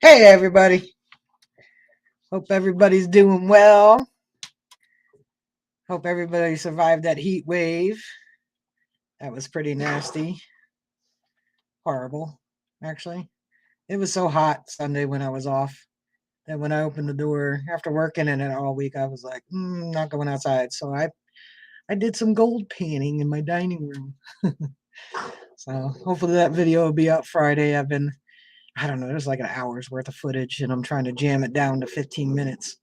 Hey everybody. Hope everybody's doing well. Hope everybody survived that heat wave. That was pretty nasty. Horrible, actually. It was so hot Sunday when I was off that when I opened the door after working in it all week, I was like, not going outside. So I did some gold panning in my dining room. So hopefully that video will be up Friday. I don't know, there's like an hour's worth of footage and I'm trying to jam it down to 15 minutes.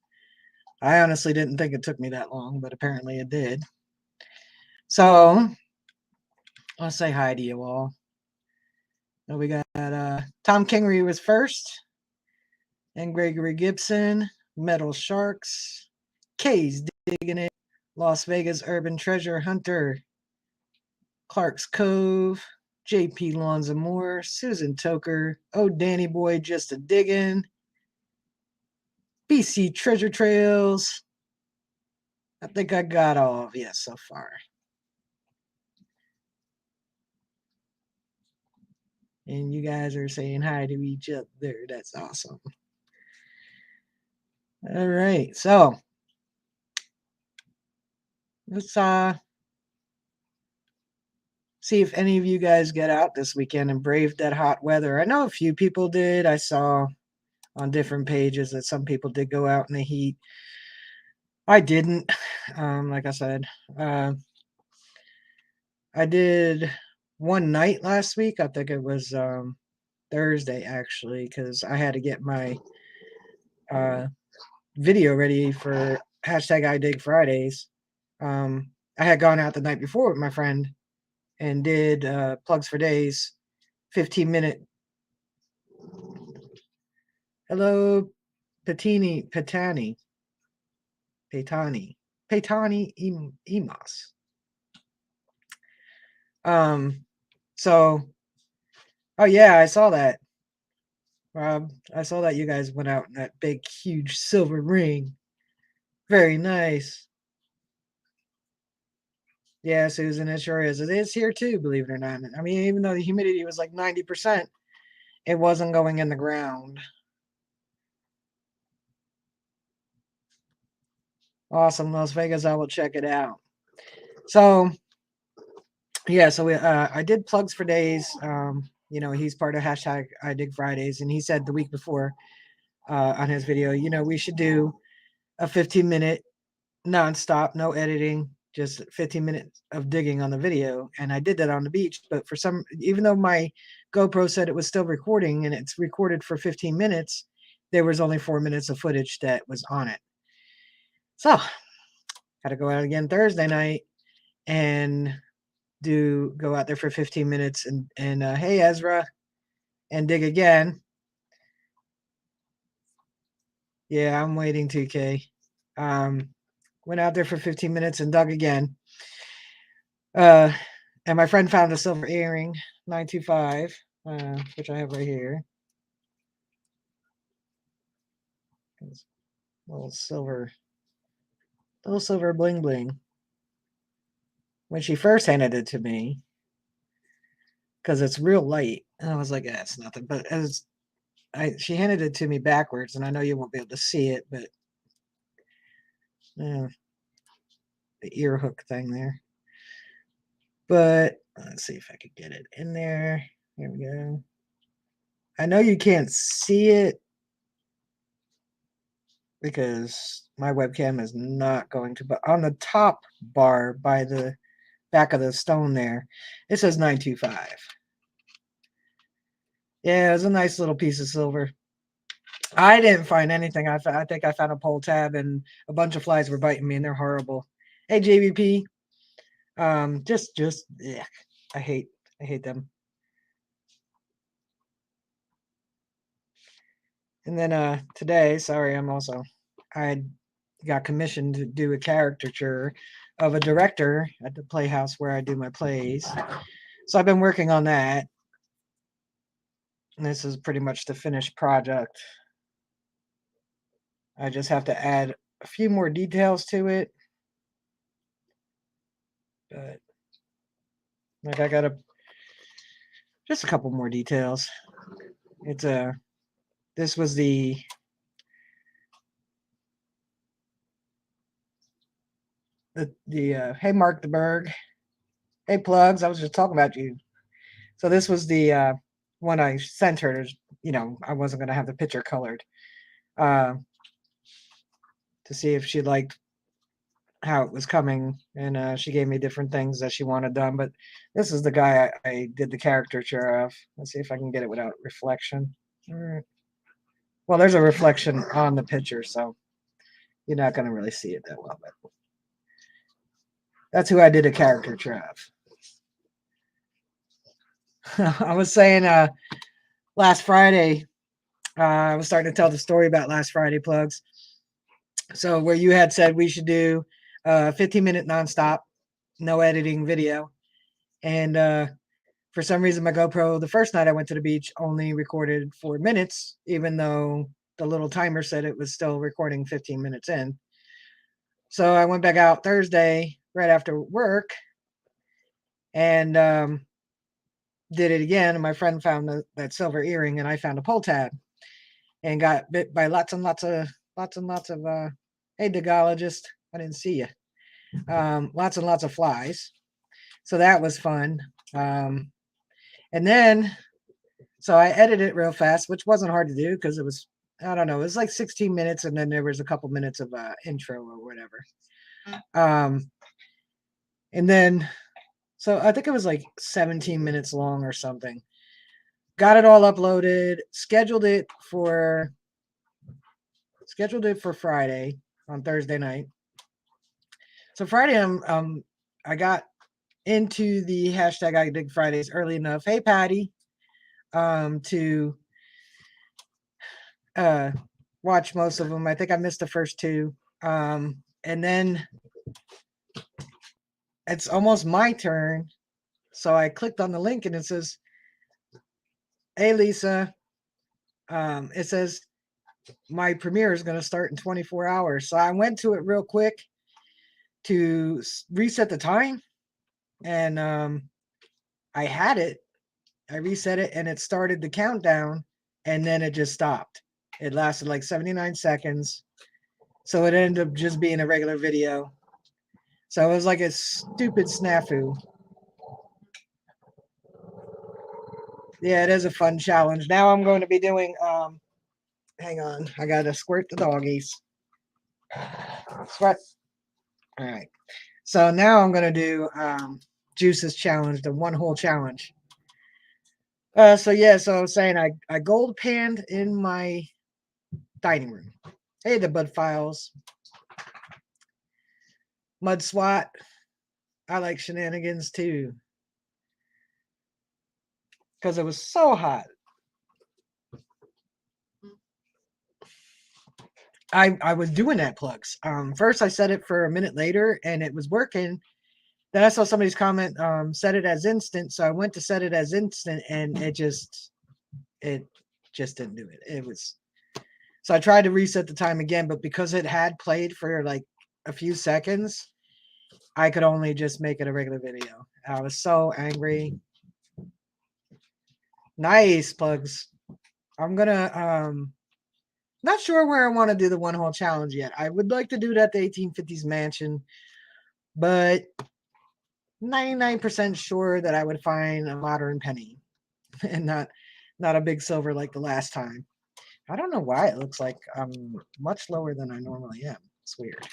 I honestly didn't think it took me that long, but apparently it did. So I'll say hi to you all. We got Tom Kingery was first, and Gregory Gibson, Metal Sharks, K's Digging It, Las Vegas Urban Treasure Hunter, Clark's Cove, JP Lonza Moore, Susan Toker, Oh Danny Boy Just a Diggin', BC Treasure Trails. I think I got all of you so far. And you guys are saying hi to each other. That's awesome. All right, so let's see if any of you guys get out this weekend and braved that hot weather. I know a few people did. I saw on different pages that some people did go out in the heat. I didn't. Like I said, I did one night last week. I think it was Thursday actually, because I had to get my video ready for hashtag I Dig Fridays. I had gone out the night before with my friend and did plugs for days, 15-minute. Hello, Patani, Emas. So, oh yeah, I saw that, Rob. I saw that you guys went out in that big, huge silver ring. Very nice. Yeah, Susan, it sure is. It is here too, believe it or not. I mean, even though the humidity was like 90%, it wasn't going in the ground. Awesome, Las Vegas. I will check it out. So, yeah, so I did plugs for days. He's part of hashtag I Dig Fridays, and he said the week before on his video, we should do a 15-minute nonstop, no editing, just 15 minutes of digging on the video. And I did that on the beach, but even though my GoPro said it was still recording and it's recorded for 15 minutes, there was only 4 minutes of footage that was on it. So, had to go out again Thursday night and go out there for 15 minutes and hey Ezra, and dig again. Yeah, I'm waiting 2K. Went out there for 15 minutes and dug again. And my friend found a silver earring, 925, which I have right here. Little silver bling bling. When she first handed it to me, because it's real light, and I was like, "Yeah, it's nothing." But she handed it to me backwards, and I know you won't be able to see it, but the ear hook thing there. But let's see if I could get it in there. Here we go. I know you can't see it because my webcam is not going to, but on the top bar by the back of the stone there, it says 925. Yeah, it was a nice little piece of silver. I didn't find anything. I think I found a pull tab and a bunch of flies were biting me and they're horrible. Hey JVP, yeah, I hate them. And then today, sorry, I got commissioned to do a caricature of a director at the playhouse where I do my plays. So I've been working on that. And this is pretty much the finished project. I just have to add a few more details to it. But like just a couple more details. It's This was the hey Mark the Berg. Hey Plugs, I was just talking about you. So this was the one I sent her. You know, I wasn't gonna have the picture colored uh, to see if she liked how it was coming, and she gave me different things that she wanted done. But this is the guy I did the caricature of. Let's see if I can get it without reflection. Well, there's a reflection on the picture, so you're not gonna really see it that well. But that's who I did a caricature of. I was saying last Friday, I was starting to tell the story about last Friday Plugs. So where you had said we should do a 15-minute nonstop, no editing video. And for some reason, my GoPro, the first night I went to the beach, only recorded 4 minutes, even though the little timer said it was still recording 15 minutes in. So I went back out Thursday right after work and did it again. And my friend found that silver earring, and I found a pull tab and got bit by lots and lots of hey, digologist, I didn't see you. Lots and lots of flies. So that was fun. And then, so I edited it real fast, which wasn't hard to do because it was, I don't know, it was like 16 minutes, and then there was a couple minutes of intro or whatever. And then, so I think it was like 17 minutes long or something. Got it all uploaded, scheduled it for Friday on Thursday night. So Friday, I got into the hashtag I Dig Fridays early enough. Hey Patty, to watch most of them. I think I missed the first two, and then it's almost my turn. So I clicked on the link, and it says, "Hey Lisa," it says my premiere is going to start in 24 hours. So I went to it real quick to reset the time, and I had it. I reset it, and it started the countdown, and then it just stopped. It lasted like 79 seconds. So it ended up just being a regular video. So it was like a stupid snafu. Yeah, it is a fun challenge. Now I'm going to be doing, hang on, I got to squirt the doggies. Sweat. All right. So now I'm going to do Juice's challenge, the one hole challenge. So I was saying I gold panned in my dining room. Hey, the Bud Files. Mud SWAT. I like Shenanigans too. Because it was so hot. I was doing that Plugs. First I set it for a minute later and it was working. Then I saw somebody's comment, set it as instant. So I went to set it as instant and it just didn't do it. It was, so I tried to reset the time again, but because it had played for like a few seconds, I could only just make it a regular video. I was so angry. Nice Plugs. I'm gonna not sure where I want to do the one hole challenge yet. I would like to do it at the 1850s mansion, but 99% sure that I would find a modern penny and not a big silver like the last time. I don't know why it looks like I'm much lower than I normally am. It's weird.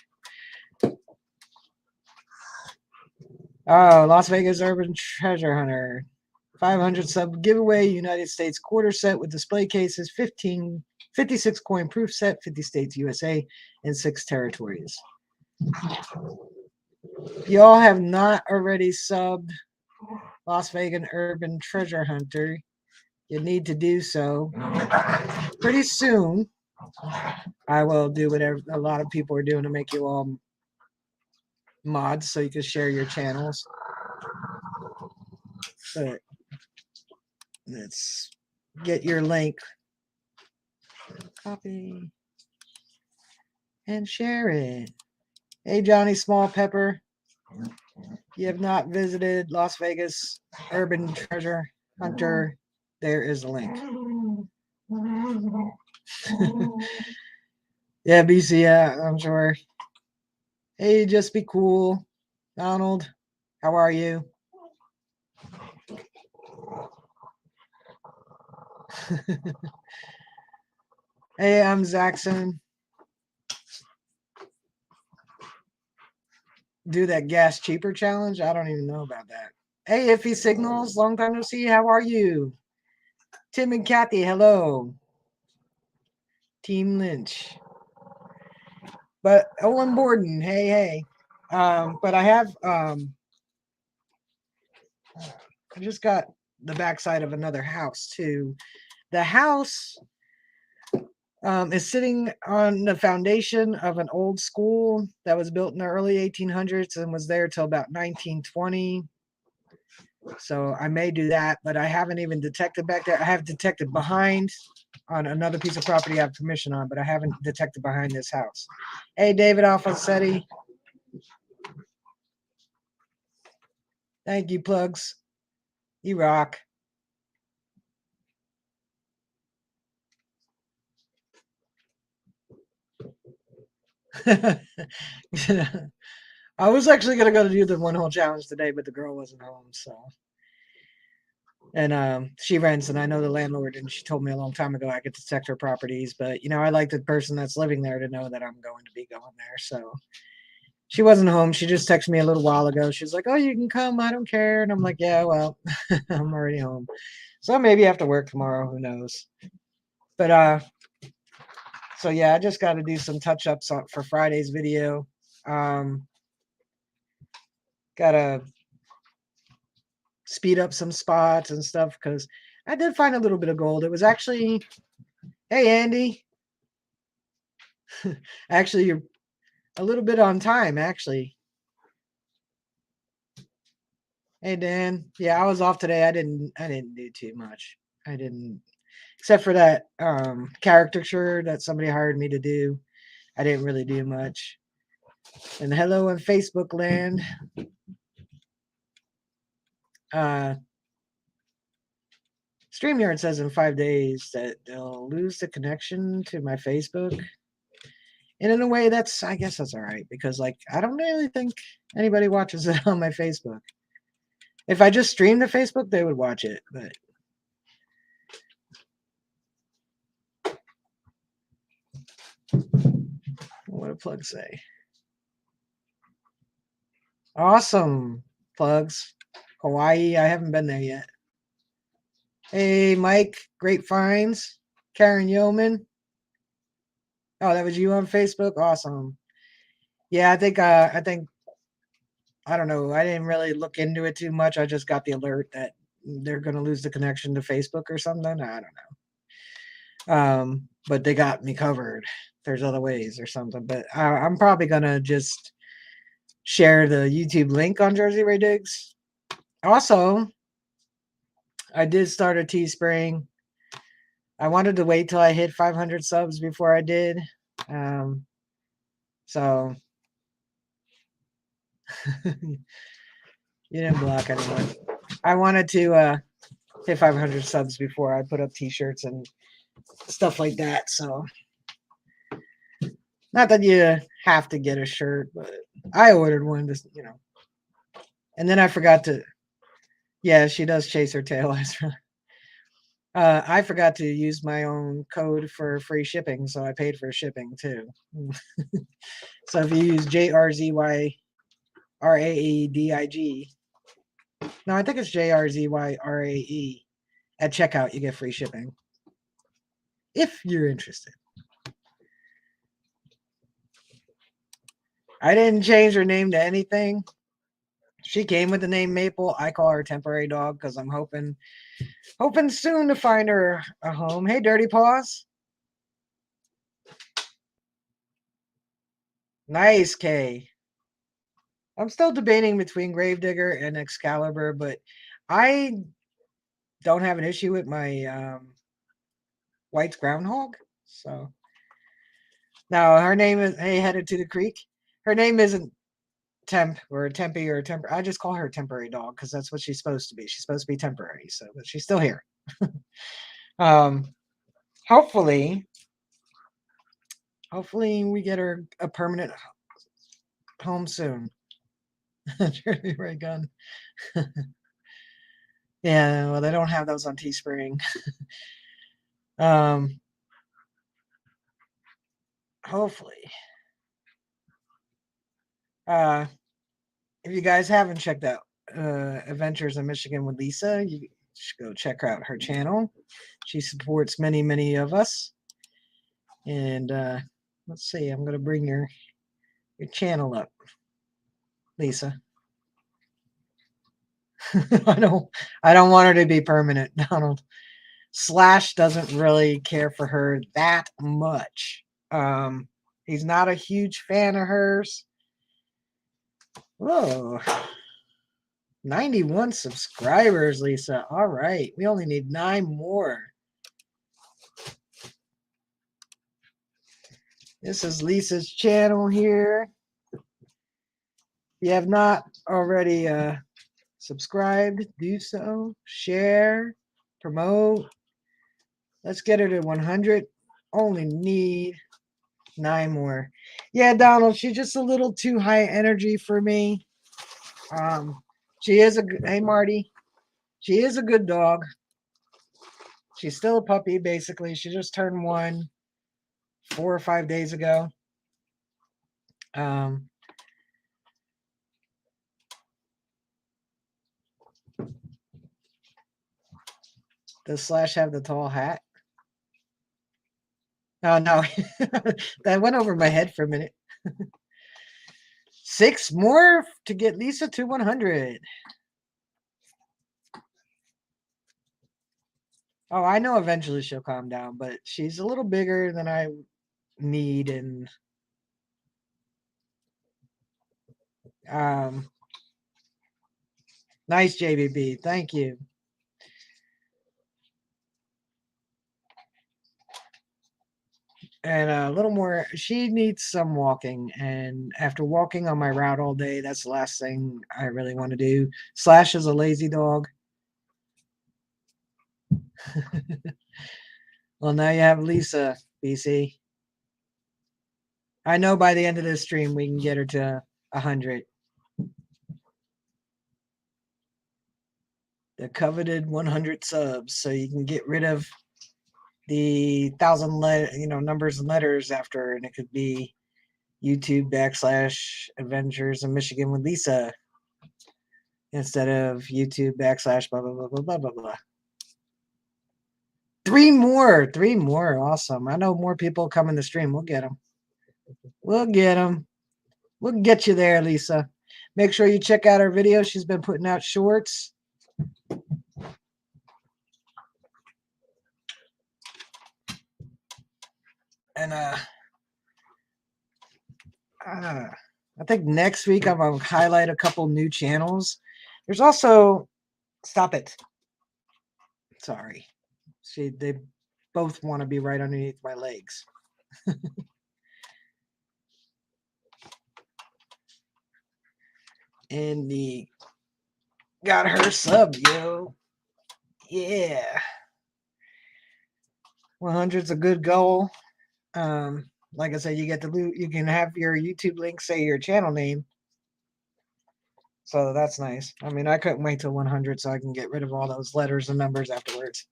Oh, Las Vegas Urban Treasure Hunter. 500 sub giveaway, United States quarter set with display cases, 56 coin proof set, 50 states USA, and 6 territories. If y'all have not already subbed Las Vegas Urban Treasure Hunter, you need to do so. Pretty soon, I will do whatever a lot of people are doing to make you all mods so you can share your channels. But let's get your link. Copy and share it. Hey, Johnny Small Pepper. You have not visited Las Vegas Urban Treasure Hunter. There is a link. Yeah, BC, yeah, I'm sure. Hey, just be cool. Donald, how are you? Hey, I'm Zaxxon. Do that gas cheaper challenge? I don't even know about that. Hey, Iffy Signals, long time no see. How are you? Tim and Kathy, hello. Team Lynch. But Owen Borden, hey, hey. But I have I just got the backside of another house too. The house is sitting on the foundation of an old school that was built in the early 1800s and was there till about 1920. So I may do that, but I haven't even detected back there. I have detected behind on another piece of property I have permission on, but I haven't detected behind this house. Hey, David Alfonsetti. Thank you, plugs. You rock. I was actually gonna go to do the one hole challenge today, but the girl wasn't home, so. And she rents, and I know the landlord, and she told me a long time ago I could detect her properties, but I like the person that's living there to know that I'm going to be going there. So she wasn't home. She just texted me a little while ago. She was like, "Oh, you can come. I don't care." And I'm like, "Yeah, well, I'm already home, so maybe after work tomorrow. Who knows?" But so yeah, I just got to do some touch ups for Friday's video. Gotta speed up some spots and stuff because I did find a little bit of gold. It was actually, hey Andy, actually you're a little bit on time actually. Hey Dan, yeah, I was off today. I didn't do too much. I didn't, except for that caricature that somebody hired me to do. I didn't really do much. And hello in Facebook land. Uh, StreamYard says in 5 days that they'll lose the connection to my Facebook. And in a way, I guess that's all right because, like, I don't really think anybody watches it on my Facebook. If I just streamed to Facebook, they would watch it. But what do plugs say? Awesome plugs. Hawaii, I haven't been there yet. Hey, Mike, great finds. Karen Yeoman. Oh, that was you on Facebook. Awesome. Yeah, I think I don't know. I didn't really look into it too much. I just got the alert that they're going to lose the connection to Facebook or something. I don't know. But they got me covered. There's other ways or something. But I'm probably going to just share the YouTube link on Jersey Ray Diggs. Also, I did start a Teespring. I wanted to wait till I hit 500 subs before I did. So you didn't block anyone. I wanted to hit 500 subs before I put up t-shirts and stuff like that. So not that you have to get a shirt, but I ordered one just, And then I forgot to, yeah, she does chase her tail. I forgot to use my own code for free shipping, so I paid for shipping too. So if you use JRZYRAEDIG, no, I think it's JRZYRAE at checkout, you get free shipping. If you're interested. I didn't change her name to anything. She came with the name Maple. I call her Temporary Dog because I'm hoping soon to find her a home. Hey, Dirty Paws. Nice, Kay. I'm still debating between Gravedigger and Excalibur, but I don't have an issue with my White's Groundhog. So now her name is, hey, Headed to the Creek. Her name isn't Temp or Tempe or Temper. I just call her Temporary Dog because that's what she's supposed to be. She's supposed to be temporary, so but she's still here. Hopefully Hopefully we get her a permanent home soon. Ray gun. Yeah, well, they don't have those on Teespring. Hopefully. If you guys haven't checked out Adventures in Michigan with Lisa, you should go check out her channel. She supports many of us. And let's see, I'm gonna bring your channel up, Lisa. I don't want her to be permanent, Donald. Slash doesn't really care for her that much. He's not a huge fan of hers. Whoa. 91 subscribers, Lisa. All right. We only need 9 more. This is Lisa's channel here. If you have not already subscribed, do so. Share, promote. Let's get her to 100. Only need 9 more. Yeah, Donald, she's just a little too high energy for me. She is a hey Marty. She is a good dog. She's still a puppy, basically. She just turned 1 4 or 5 days ago. Does Slash have the tall hat? Oh no, that went over my head for a minute. 6 more to get Lisa to 100. Oh, I know eventually she'll calm down, but she's a little bigger than I need, and nice JBB, thank you. And a little more, she needs some walking, and after walking on my route all day, that's the last thing I really want to do. Slash is a lazy dog. Well, now you have Lisa, BC. I know by the end of this stream we can get her to 100. The coveted 100 subs, so you can get rid of the 1,000 numbers and letters after, and it could be YouTube / Adventures in Michigan with Lisa instead of YouTube / blah blah blah blah blah blah blah. 3 more, awesome. I know more people come in the stream. We'll get them. We'll get them. We'll get you there, Lisa. Make sure you check out our video. She's been putting out shorts. And I think next week I'm gonna highlight a couple new channels. There's also stop it. Sorry. See, they both want to be right underneath my legs. And the got her sub, yo. Yeah. 100's a good goal. Like I said, you get the loot. You can have your YouTube link say your channel name. So that's nice. I mean, I couldn't wait till 100 so I can get rid of all those letters and numbers afterwards.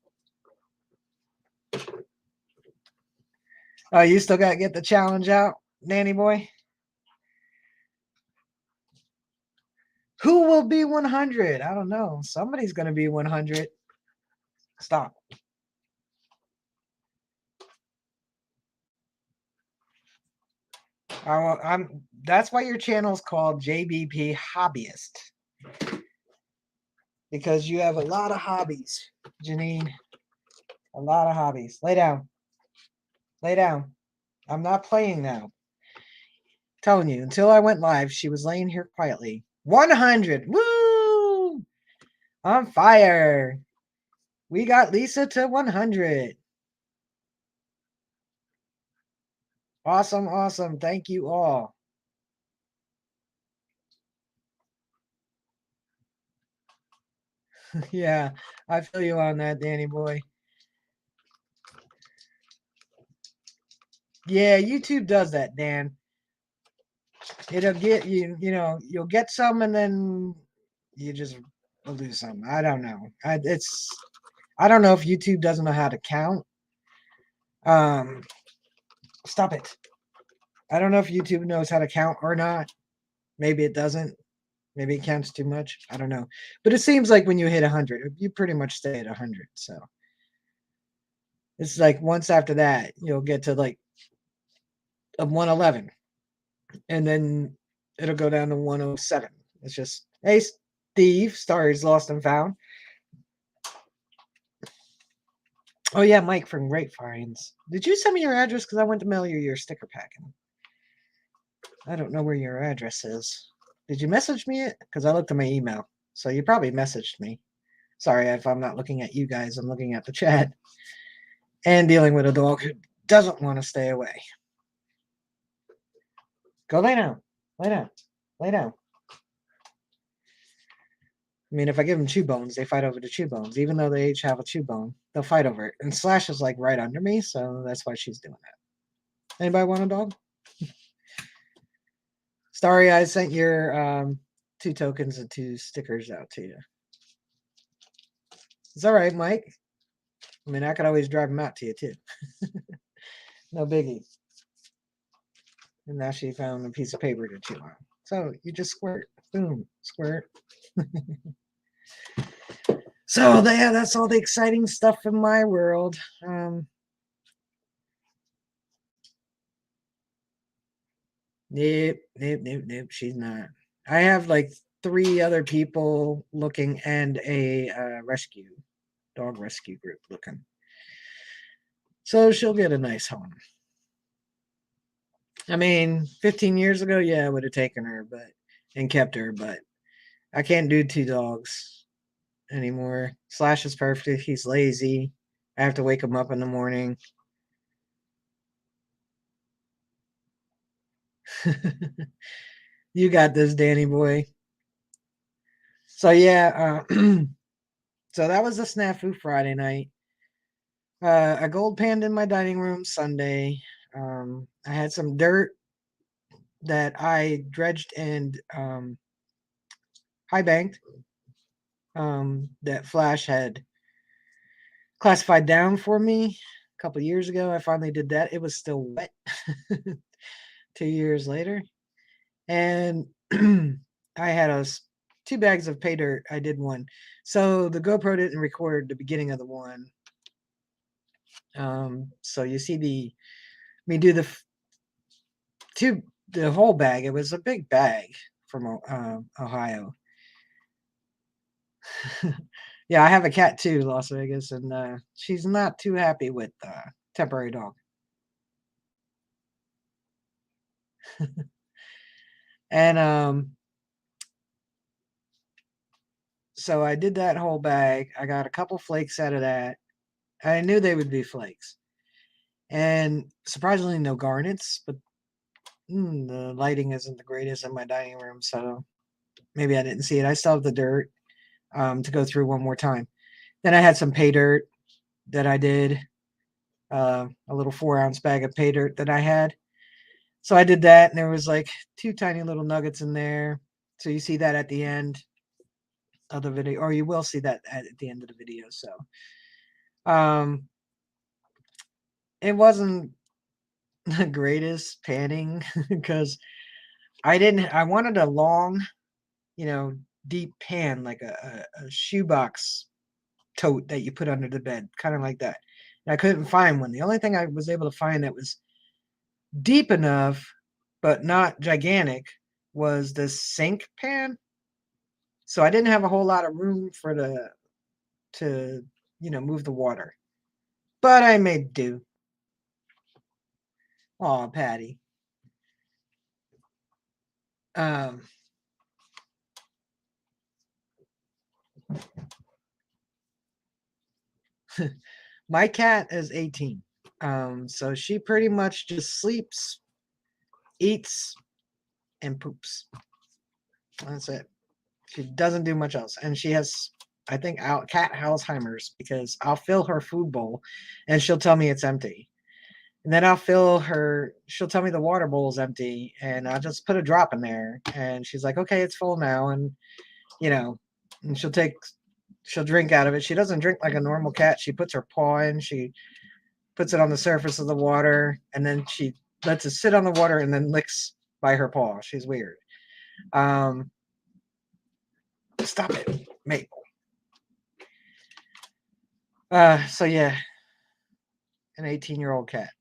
Oh, you still got to get the challenge out, Nanny boy? Who will be 100? I don't know. Somebody's going to be 100. Stop. That's why your channel is called JBP Hobbyist. Because you have a lot of hobbies, Janine. A lot of hobbies. Lay down. Lay down. I'm not playing now. Telling you, until I went live, she was laying here quietly. 100. Woo! On fire. We got Lisa to 100. Awesome, awesome. Thank you all. Yeah, I feel you on that, Danny boy. Yeah, YouTube does that, Dan. It'll get you, you'll get some and then you just will lose some. I don't know. I don't know if YouTube doesn't know how to count. Um, Stop it. I don't know if YouTube knows how to count or not. Maybe it doesn't. Maybe it counts too much. I don't know. But it seems like when you hit 100, you pretty much stay at 100. So it's like once after that, you'll get to like a 111. And then it'll go down to 107. It's just, hey, Steve, Stars Lost and Found. Oh, yeah, Mike from Grapevines. Did you send me your address? Because I went to mail you your sticker packing. I don't know where your address is. Did you message me it? Because I looked at my email. So you probably messaged me. Sorry if I'm not looking at you guys. I'm looking at the chat. And dealing with a dog who doesn't want to stay away. Go lay down. Lay down. Lay down. I mean, if I give them chew bones, they fight over the chew bones. Even though they each have a chew bone, they'll fight over it. And Slash is like right under me, so that's why she's doing that. Anybody want a dog? Starry, I sent your 2 tokens and 2 stickers out to you. It's all right, Mike. I mean, I could always drive them out to you too. No biggie. And now she found a piece of paper to chew on. So you just squirt. Boom. Squirt. So yeah, that's all the exciting stuff in my world. Nope. She's not. I have like 3 other people looking and a dog rescue group looking. So she'll get a nice home. I mean, 15 years ago, yeah, I would have taken her, and kept her, but I can't do 2 dogs anymore. Slash is perfect. He's lazy. I have to wake him up in the morning. You got this, Danny boy. So yeah, so that was a snafu Friday night. A gold panned in my dining room Sunday. I had some dirt that I dredged and high banked. That Flash had classified down for me a couple years ago. I finally did that. It was still wet 2 years later. And I had 2 bags of pay dirt. I did one. So the GoPro didn't record the beginning of the one. So you see do the whole bag. It was a big bag from Ohio. Yeah, I have a cat too, Las Vegas, and she's not too happy with temporary dog. And so I did that whole bag. I got a couple flakes out of that. I knew they would be flakes. And surprisingly, no garnets, but the lighting isn't the greatest in my dining room, so maybe I didn't see it. I still have the dirt to go through one more time. Then I had some pay dirt that I did, a little 4-ounce bag of pay dirt that I had. So I did that, and there was like 2 tiny little nuggets in there. So you see that at the end of the video, or you will see that at the end of the video. So it wasn't the greatest panning because I wanted a long, deep pan, like a shoebox tote that you put under the bed, kind of like that. And I couldn't find one. The only thing I was able to find that was deep enough but not gigantic was the sink pan. So I didn't have a whole lot of room to move the water. But I made do. Aw, Patty. Um my cat is 18. So she pretty much just sleeps, eats, and poops. That's it. She doesn't do much else. And she has, I think, cat Alzheimer's because I'll fill her food bowl and she'll tell me it's empty. And then I'll fill her. She'll tell me the water bowl's empty, and I'll just put a drop in there. And she's like, "Okay, it's full now." And you know, and she'll drink out of it. She doesn't drink like a normal cat. She puts her paw in. She puts it on the surface of the water, and then she lets it sit on the water and then licks by her paw. She's weird. Um, Stop it, Maple. So yeah, an 18-year-old cat.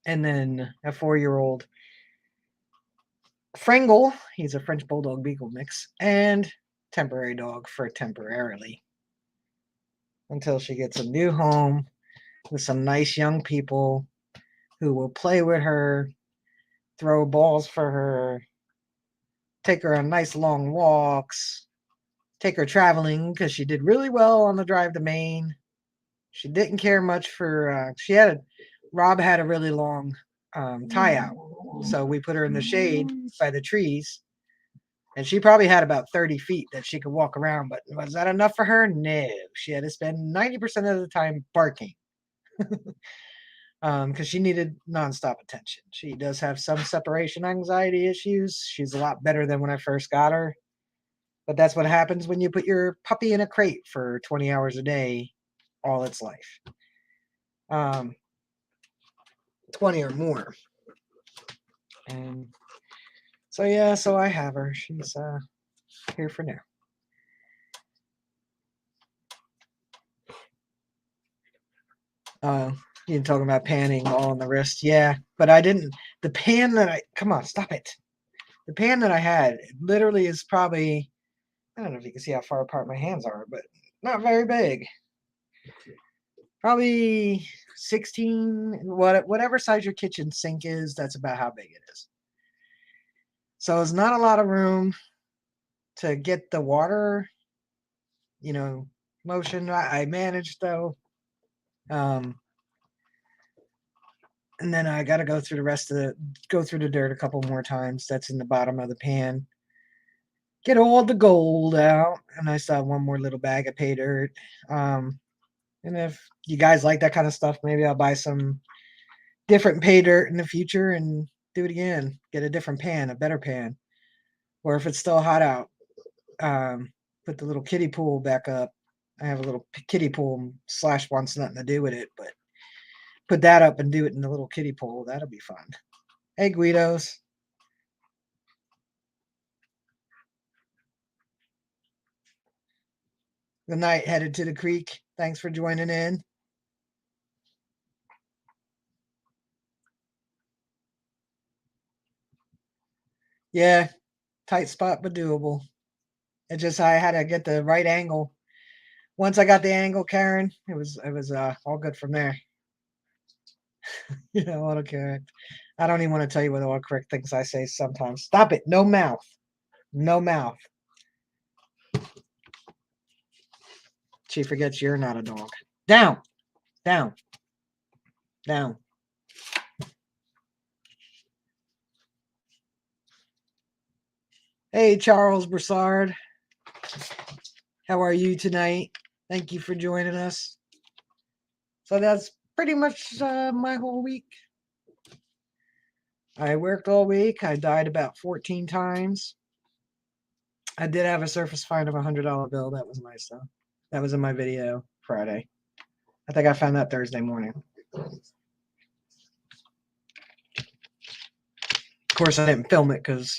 And then a 4-year-old Frangle. He's a French Bulldog Beagle mix, and temporary dog for temporarily until she gets a new home with some nice young people who will play with her, throw balls for her, take her on nice long walks, take her traveling because she did really well on the drive to Maine. She didn't care much for. Rob had a really long tie out, so we put her in the shade by the trees, and she probably had about 30 feet that she could walk around. But was that enough for her? No, she had to spend 90% of the time barking. Because she needed nonstop attention. She does have some separation anxiety issues. She's a lot better than when I first got her. But that's what happens when you put your puppy in a crate for 20 hours a day all its life. 20 or more. And so, yeah, so I have her. She's here for now. You talking about panning all on the wrist. Yeah, but I didn't. The pan that come on, stop it. The pan that I had literally is probably, I don't know if you can see how far apart my hands are, but not very big. Probably 16, whatever size your kitchen sink is, that's about how big it is. So there's not a lot of room to get the water, motion. I managed though. And then I got to go through the dirt a couple more times. That's in the bottom of the pan. Get all the gold out, and I still have one more little bag of pay dirt. And if you guys like that kind of stuff, maybe I'll buy some different pay dirt in the future and do it again. Get a different pan, a better pan. Or if it's still hot out, put the little kiddie pool back up. I have a little kiddie pool / wants nothing to do with it, but put that up and do it in the little kiddie pool. That'll be fun. Hey, Guidos. Good night, headed to the creek. Thanks for joining in. Yeah, tight spot, but doable. It just I had to get the right angle. Once I got the angle, Karen, it was all good from there. Autocorrect. I don't even want to tell you what autocorrect things I say sometimes. Stop it. No mouth. No mouth. She forgets you're not a dog. Down. Down. Down. Hey, Charles Broussard. How are you tonight? Thank you for joining us. So that's pretty much my whole week. I worked all week. I died about 14 times. I did have a surface fine of $100 bill. That was nice, though. That was in my video Friday. I think I found that Thursday morning. Of course, I didn't film it because,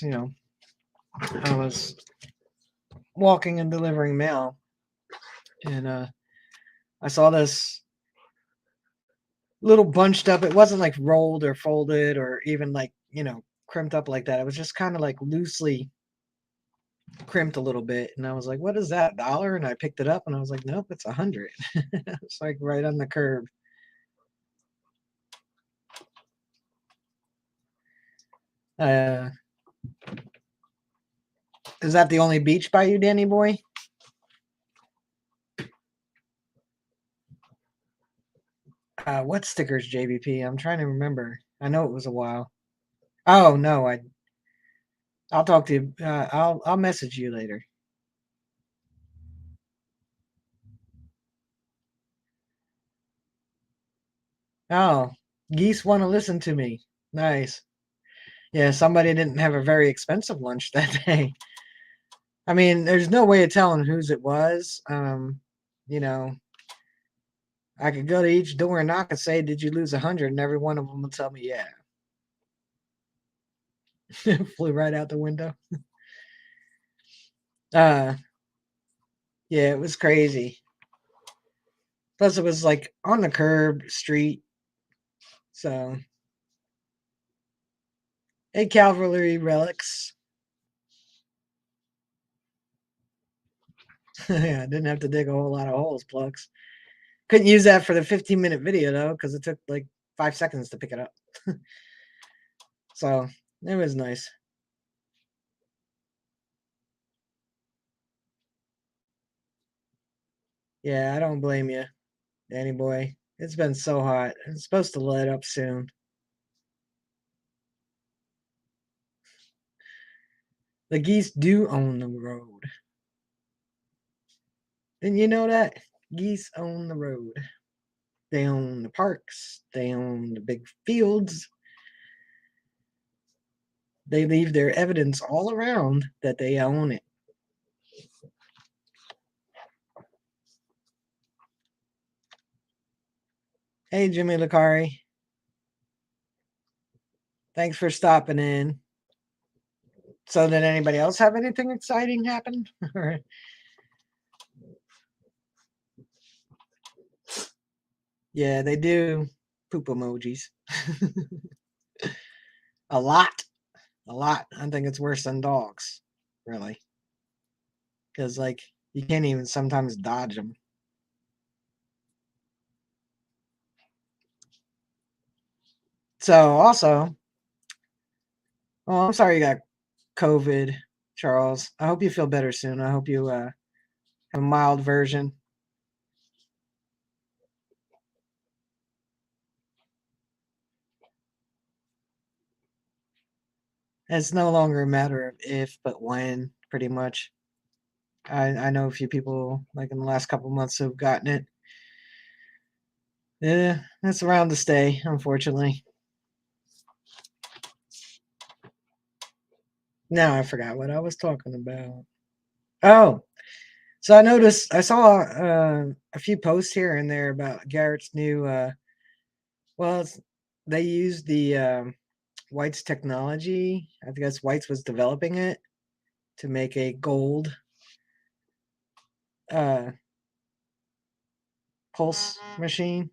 I was walking and delivering mail. And I saw this little bunched up. It wasn't like rolled or folded or even like, crimped up like that. It was just kind of like loosely crimped a little bit. And I was like, what is that, $1? And I picked it up and I was like, nope, it's 100. It's like right on the curb. Is that the only beach by you, Danny boy? What stickers, JBP? I'm trying to remember. I know it was a while. Oh no, I'll talk to you. I'll message you later. Oh, geese want to listen to me. Nice. Yeah, somebody didn't have a very expensive lunch that day. I mean, there's no way of telling whose it was. You know, I could go to each door and knock and say, "Did you lose 100?" And every one of them will tell me, "Yeah." Flew right out the window. Uh, yeah, it was crazy. Plus, it was like on the curb street. So, hey, cavalry relics. Yeah, I didn't have to dig a whole lot of holes, plugs. Couldn't use that for the 15-minute video though, because it took like 5 seconds to pick it up. So it was nice. Yeah, I don't blame you, Danny boy. It's been so hot. It's supposed to let up soon. The geese do own the road. Didn't you know that? Geese own the road. They own the parks. They own the big fields. They leave their evidence all around that they own it. Hey, Jimmy Lucari. Thanks for stopping in. So, did anybody else have anything exciting happen? Yeah, they do poop emojis. A lot. A lot. I think it's worse than dogs, really. Because, like, you can't even sometimes dodge them. So, also, oh, I'm sorry you got COVID, Charles. I hope you feel better soon. I hope you have a mild version. It's no longer a matter of if, but when, pretty much. I know a few people, like in the last couple months, who've gotten it. Yeah, it's around to stay, unfortunately. Now I forgot what I was talking about. Oh, so I saw a few posts here and there about Garrett's new. Well, they used the White's technology. I guess White's was developing it to make a gold uh, pulse machine.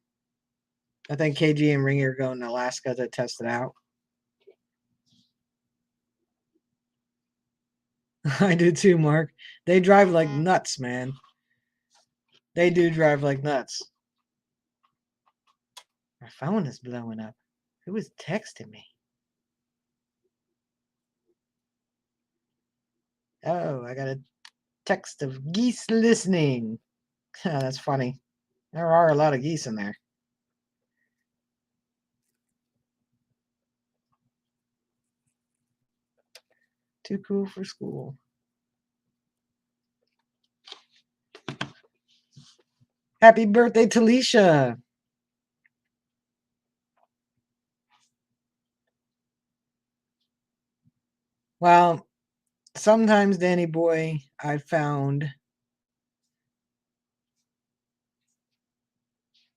I think KG and Ring are going to Alaska to test it out. I do too, Mark. They drive like nuts, man. They do drive like nuts. My phone is blowing up. Who was texting me? Oh, I got a text of geese listening. That's funny. There are a lot of geese in there. Too cool for school. Happy birthday, Talisha. Well, sometimes, Danny boy, I found,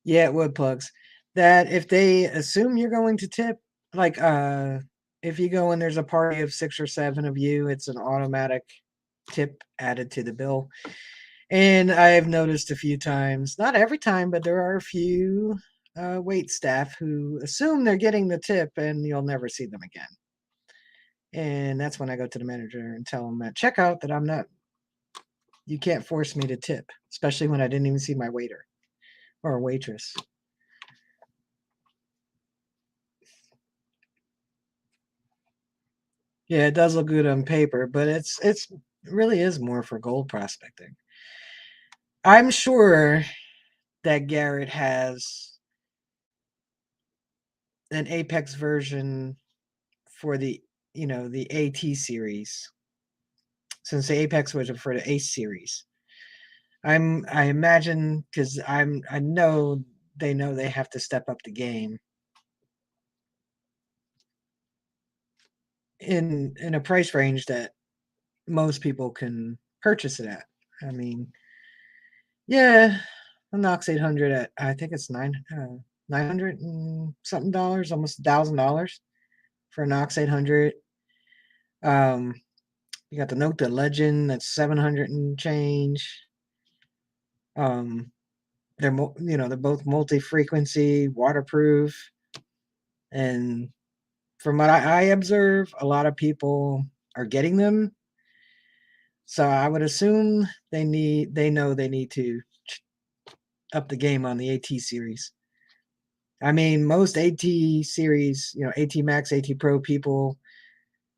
yeah, wood plugs, that if they assume you're going to tip, like if you go and there's a party of 6 or 7 of you, it's an automatic tip added to the bill. And I've noticed a few times, not every time, but there are a few wait staff who assume they're getting the tip and you'll never see them again. And that's when I go to the manager and tell them at checkout that I'm not, you can't force me to tip, especially when I didn't even see my waiter or waitress. Yeah, it does look good on paper, but it really is more for gold prospecting. I'm sure that Garrett has an Apex version for the the AT series, since the Apex was for the Ace series. I imagine, because I know they know they have to step up the game in a price range that most people can purchase it at. I mean, yeah, a Knox 800 at I think it's 900 and something dollars, almost $1,000 for a Knox 800. Um, you got the Note the Legend that's 700 and change. Um, they're both multi-frequency, waterproof, and from what I observe, a lot of people are getting them. So I would assume they know they need to up the game on the AT series. I mean, most AT series, AT Max, AT Pro people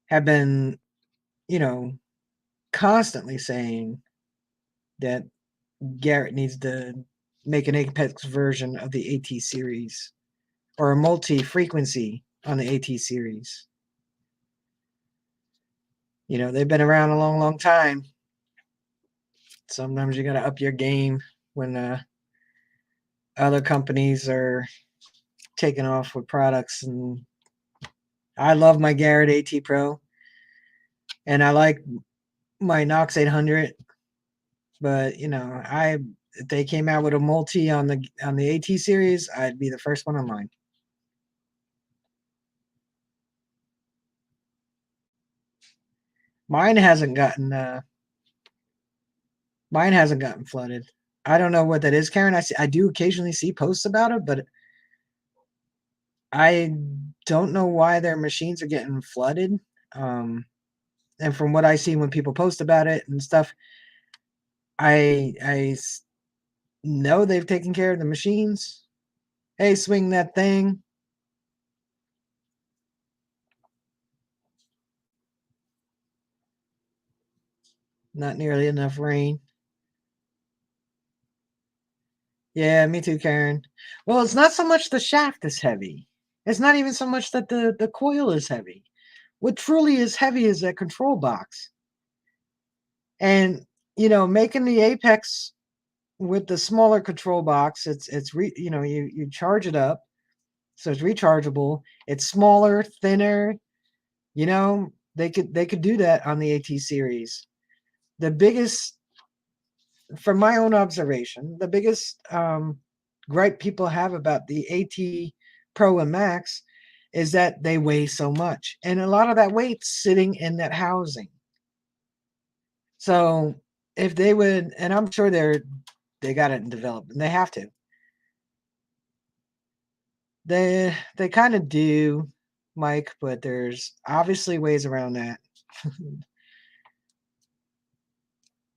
have been, you know, constantly saying that Garrett needs to make an Apex version of the AT series or a multi-frequency on the AT series. They've been around a long, long time. Sometimes you got to up your game when other companies are taking off with products. And I love my Garrett AT Pro, and I like my Knox 800. But if they came out with a multi on the AT series, I'd be the first one online. Mine hasn't gotten flooded. I don't know what that is, Karen. I do occasionally see posts about it, but I don't know why their machines are getting flooded. And from what I see when people post about it and stuff, I know they've taken care of the machines. Hey, swing that thing. Not nearly enough rain. Yeah, me too, Karen. Well, it's not so much the shaft is heavy. It's not even so much that the coil is heavy. What truly is heavy is that control box. And making the Apex with the smaller control box, you charge it up, so it's rechargeable. It's smaller, thinner. They could do that on the AT series. The biggest, from my own observation, the biggest gripe people have about the AT Pro and Max is that they weigh so much, and a lot of that weight's sitting in that housing. So if they would, and I'm sure they got it in development, they have to. They kind of do, Mike, but there's obviously ways around that.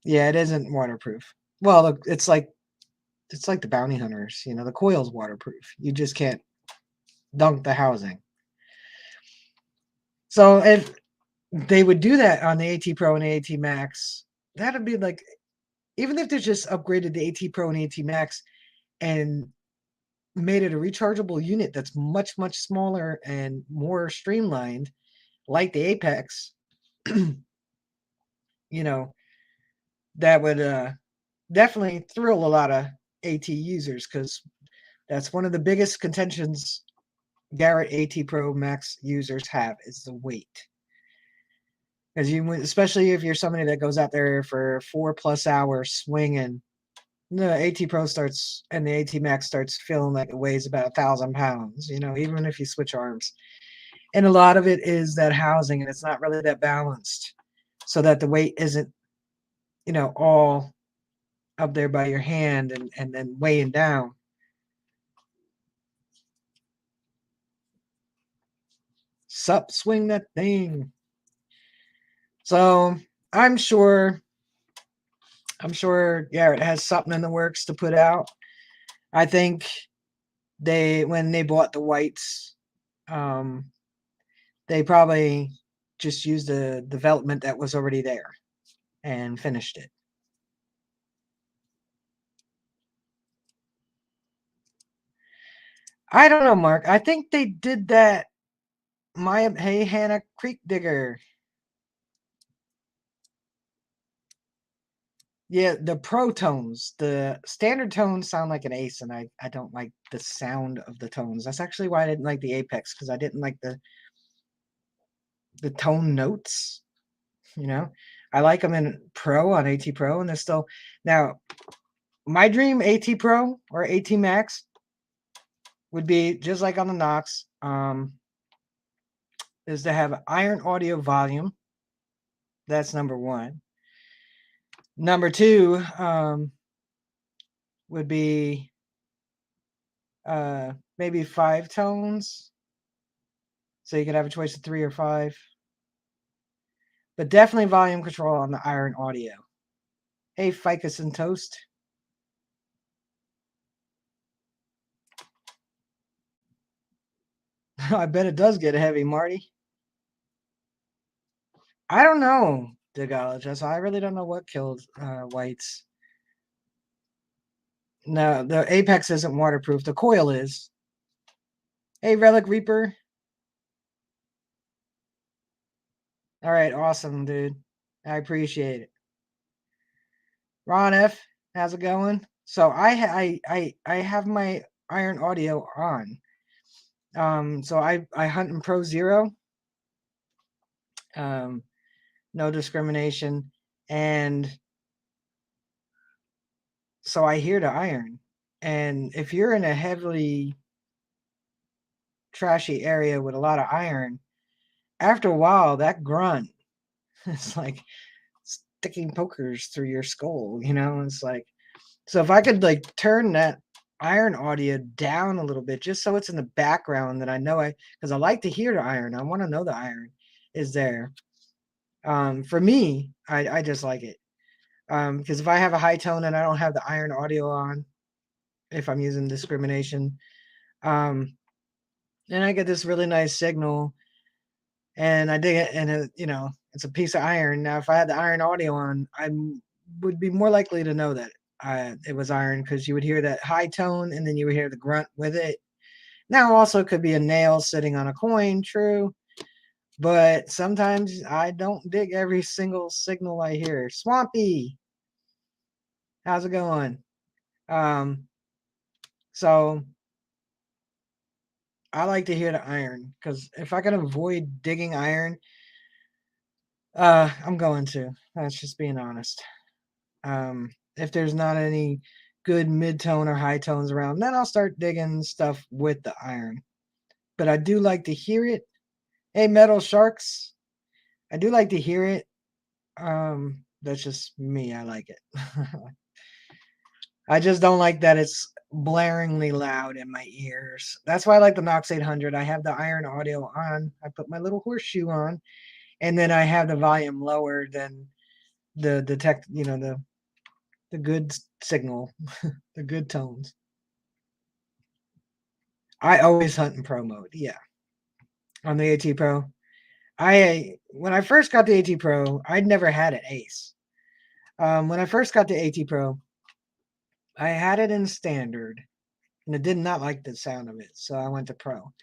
Yeah, it isn't waterproof. Well, it's like the bounty hunters. The coil's waterproof. You just can't dunk the housing. So if they would do that on the AT Pro and the AT Max, that'd be like, even if they just upgraded the AT Pro and AT Max and made it a rechargeable unit that's much, much smaller and more streamlined, like the Apex, that would definitely thrill a lot of AT users, because that's one of the biggest contentions Garrett AT Pro Max users have is the weight. Because especially if you're somebody that goes out there for 4+ hours swinging, the AT Pro starts and the AT Max starts feeling like it weighs about 1,000 pounds. Even if you switch arms, and a lot of it is that housing, and it's not really that balanced, so that the weight isn't, all up there by your hand and then weighing down. Sup, swing that thing. So I'm sure Garrett has something in the works to put out. I think when they bought the whites, they probably just used the development that was already there and finished it. I don't know, Mark. I think they did that. Hey, Hannah Creek Digger. Yeah, the pro tones, the standard tones sound like an Ace, and I don't like the sound of the tones. That's actually why I didn't like the Apex, because I didn't like the tone notes. You know, I like them in Pro on AT Pro, and they're still now. My dream AT Pro or AT Max would be just like on the Nox, is to have iron audio volume. That's number one. Number two would be maybe 5 tones. So you could have a choice of 3 or 5. But definitely volume control on the iron audio. Hey, Ficus and Toast. I bet it does get heavy, Marty. I don't know, Digologist. I really don't know what killed whites. No, the Apex isn't waterproof. The coil is. Hey, Relic Reaper. All right, awesome, dude. I appreciate it. Ron F, how's it going? So I have my iron audio on. So I hunt in Pro Zero. No discrimination, and so I hear the iron. And if you're in a heavily trashy area with a lot of iron, after a while that grunt, it's like sticking pokers through your skull, you know? It's like, so if I could like turn that iron audio down a little bit just so it's in the background, that I know, because I like to hear the iron. I want to know the iron is there. For me, I just like it. Because if I have a high tone and I don't have the iron audio on, if I'm using discrimination, then I get this really nice signal, and I dig it, and it's a piece of iron. Now, if I had the iron audio on, I would be more likely to know that it was iron, because you would hear that high tone, and then you would hear the grunt with it. Now, also could be a nail sitting on a coin, true, but sometimes I don't dig every single signal I hear. Swampy, how's it going? So I like to hear the iron, because if I can avoid digging iron, I'm going to. That's just being honest. If there's not any good mid-tone or high tones around, then I'll start digging stuff with the iron. But I do like to hear it. Hey, Metal Sharks, I do like to hear it. That's just me. I like it. I just don't like that it's blaringly loud in my ears. That's why I like the Nox 800. I have the iron audio on. I put my little horseshoe on, and then I have the volume lower than the detect, the good signal, the good tones. I always hunt in pro mode. Yeah, on the AT Pro. When I first got the AT Pro, I'd never had an Ace. When I first got the AT Pro, I had it in standard, and I did not like the sound of it, so I went to Pro.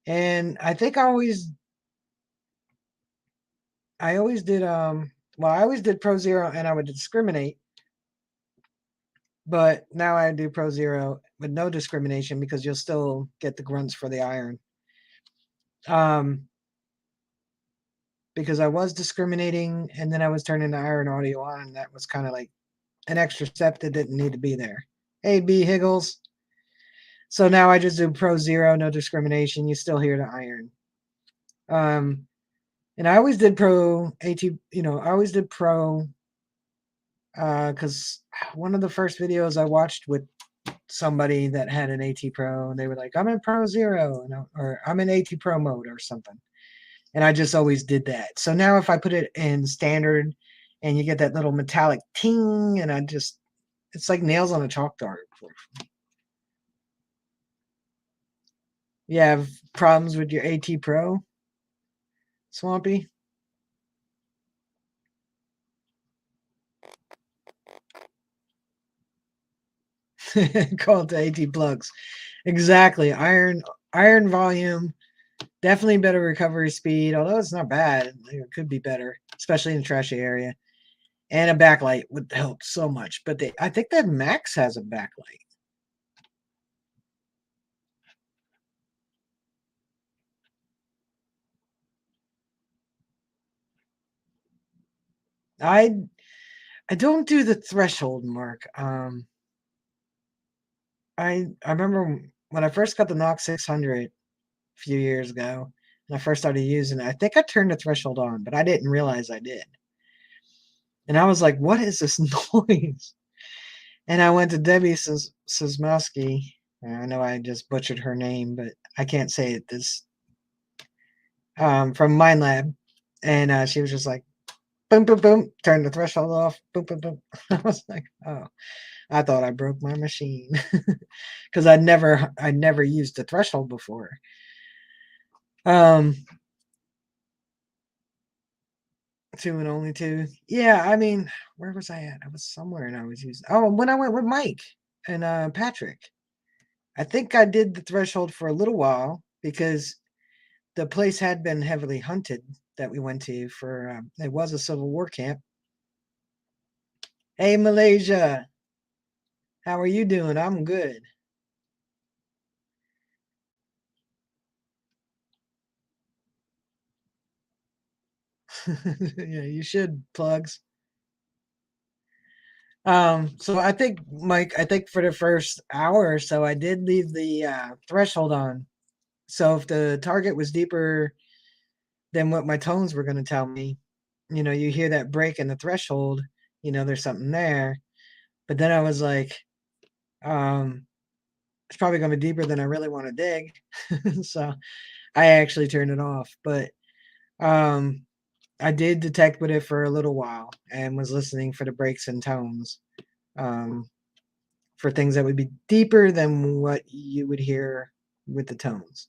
And I think I always did I always did Pro Zero, and I would discriminate. But now I do Pro Zero with no discrimination, because you'll still get the grunts for the iron. Because I was discriminating, and then I was turning the iron audio on, and that was kind of like an extra step that didn't need to be there. Hey, B Higgles. So now I just do Pro Zero, no discrimination. You still hear the iron. And I always did Pro AT. I always did Pro. Because one of the first videos I watched with somebody that had an AT Pro, and they were like, "I'm in Pro Zero," or "I'm in AT Pro mode," or something. And I just always did that. So now if I put it in standard, and you get that little metallic ting, and it's like nails on a chalkboard. You have problems with your AT Pro, Swampy? Call it the AT plugs. Exactly. Iron volume, definitely better recovery speed, although it's not bad. It could be better, especially in a trashy area. And a backlight would help so much. But I think that Max has a backlight. I I don't do the threshold mark. I remember when I first got the Knox 600 a few years ago, and I first started using it. I think I turned the threshold on, but I didn't realize I did. And I was like, "What is this noise?" And I went to Debbie Sosmowski. I know I just butchered her name, but I can't say it. This from Mind Lab, and she was just like, "Boom, boom, boom," turn the threshold off. Boom, boom, boom. I was like, "Oh." I thought I broke my machine because I'd never used the threshold before. Um, two and only two. Yeah, I mean, where was I at? I was somewhere and I was using. Oh, when I went with Mike and Patrick, I think I did the threshold for a little while because the place had been heavily hunted that we went to for. It was a Civil War camp. Hey, Malaysia, how are you doing? I'm good. Yeah, you should plugs. So I think, Mike, I think for the first hour or so, I did leave the threshold on. So if the target was deeper than what my tones were going to tell me, you hear that break in the threshold, there's something there. But then I was like, um, it's probably going to be deeper than I really want to dig. So I actually turned it off. But um, I did detect with it for a little while and was listening for the breaks and tones. Um, for things that would be deeper than what you would hear with the tones.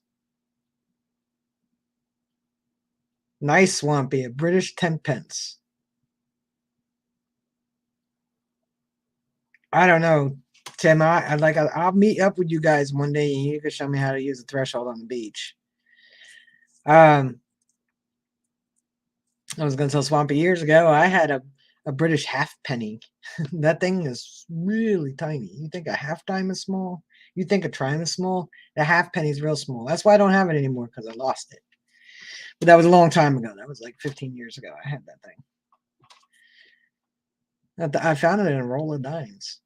Nice Swampy, a British 10 pence. I don't know, Tim. I'll meet up with you guys one day and you can show me how to use the threshold on the beach. Um, I was gonna tell Swampy years ago, I had a British half penny. That thing is really tiny. You think a half dime is small? You think a trime is small? The half penny is real small. That's why I don't have it anymore because I lost it. But that was a long time ago. That was like 15 years ago. I had that thing. I found it in a roll of dimes.